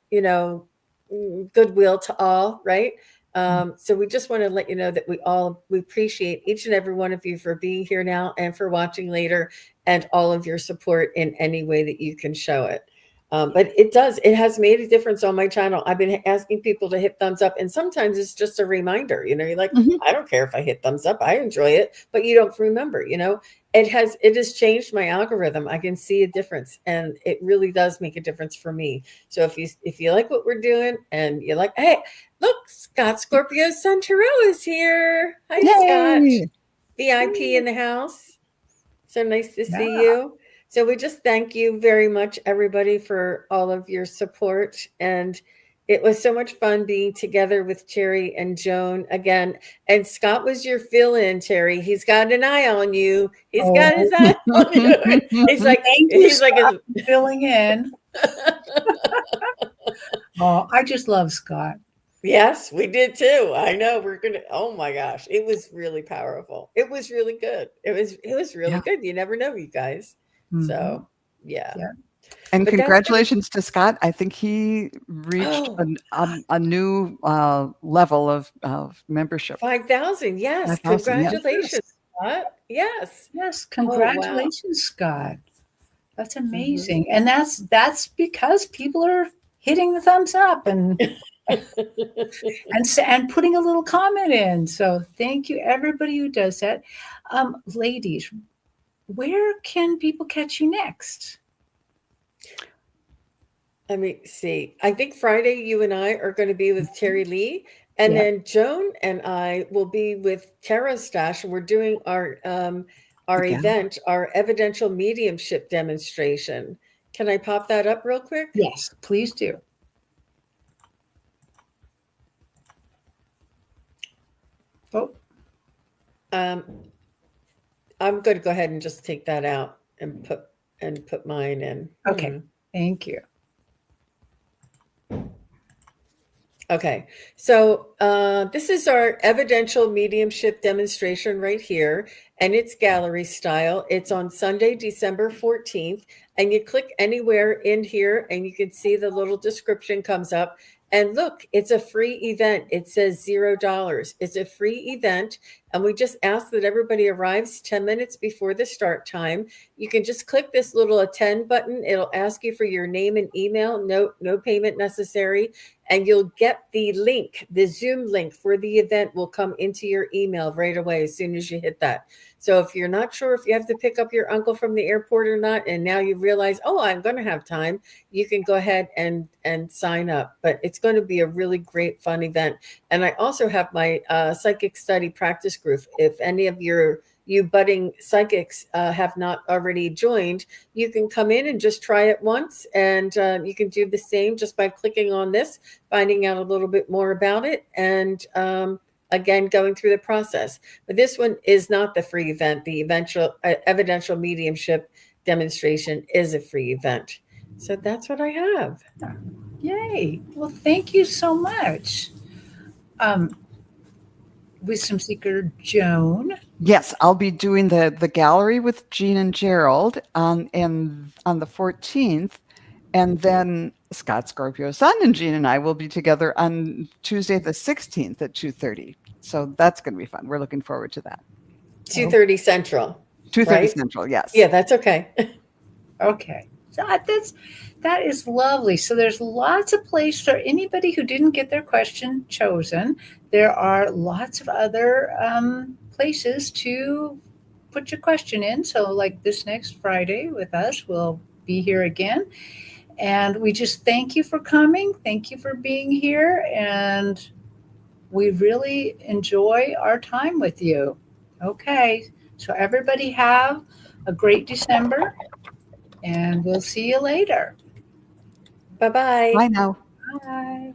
Speaker 2: goodwill to all, right? So we just want to let you know that we appreciate each and every one of you for being here now and for watching later, and all of your support in any way that you can show it. But it has made a difference on my channel. I've been asking people to hit thumbs up, and sometimes it's just a reminder, you're like, I don't care if I hit thumbs up, I enjoy it, but you don't remember, it has changed my algorithm. I can see a difference, and it really does make a difference for me. So if you like what we're doing, and you're like, hey, look, Scott Scorpio's son Terrell is here. Hi,
Speaker 3: Yay!
Speaker 2: Scott. VIP in the house. So nice to see you. So we just thank you very much, everybody, for all of your support. And it was so much fun being together with Terri and Joan again. And Scott was your fill-in, Terri. He's got an eye on you. He's got his eye on you. He's like,
Speaker 1: Scott, filling in. Oh, I just love Scott.
Speaker 2: Yes, we did too. I know oh my gosh. It was really powerful. It was really good. It was really good. You never know, you guys. So yeah.
Speaker 3: And congratulations to Scott. I think he reached a new level of membership.
Speaker 2: 5,000. Yes.
Speaker 3: 5,000,
Speaker 2: congratulations, Scott. Yes.
Speaker 1: Yes. Congratulations, Scott. That's amazing. And that's because people are hitting the thumbs up and and putting a little comment in. So thank you, everybody who does that. Ladies, where can people catch you next?
Speaker 2: Let me see. I think Friday you and I are going to be with Terri Lee, and then Joan and I will be with Tara Stash, and we're doing our event, our evidential mediumship demonstration. Can I pop that up real quick?
Speaker 1: Yes, please do. Oh.
Speaker 2: I'm going to go ahead and just take that out and put mine in.
Speaker 1: Okay. Thank you.
Speaker 2: Okay, so this is our evidential mediumship demonstration right here, and it's gallery style. It's on Sunday, December 14th, and you click anywhere in here and you can see the little description comes up. And look, it's a free event. It says $0. It's a free event. And we just ask that everybody arrives 10 minutes before the start time. You can just click this little attend button. It'll ask you for your name and email, no payment necessary. And you'll get the link, the Zoom link for the event will come into your email right away as soon as you hit that. So if you're not sure if you have to pick up your uncle from the airport or not, and now you realize, oh, I'm going to have time, you can go ahead and sign up. But it's going to be a really great, fun event. And I also have my psychic study practice group. If any of you budding psychics have not already joined, you can come in and just try it once. And you can do the same just by clicking on this, finding out a little bit more about it, and again, going through the process. But this one is not the free event. The evidential mediumship demonstration is a free event. So that's what I have.
Speaker 1: Yay. Well, thank you so much. Wisdom Seeker Joan.
Speaker 3: Yes, I'll be doing the gallery with Jean and Gerald on the 14th, and then Scott Scorpio Sun and Jean and I will be together on Tuesday the 16th at 2:30. So that's going to be fun. We're looking forward to that.
Speaker 2: 2:30 Central.
Speaker 3: 2:30
Speaker 2: right?
Speaker 3: Central, yes.
Speaker 2: Yeah, that's okay.
Speaker 1: Okay. So that is lovely. So there's lots of places for anybody who didn't get their question chosen. There are lots of other places to put your question in. So like this next Friday with us, we'll be here again. And we just thank you for coming. Thank you for being here. And we really enjoy our time with you. Okay. So everybody have a great December. And we'll see you later.
Speaker 2: Bye-bye.
Speaker 3: Bye now.
Speaker 1: Bye.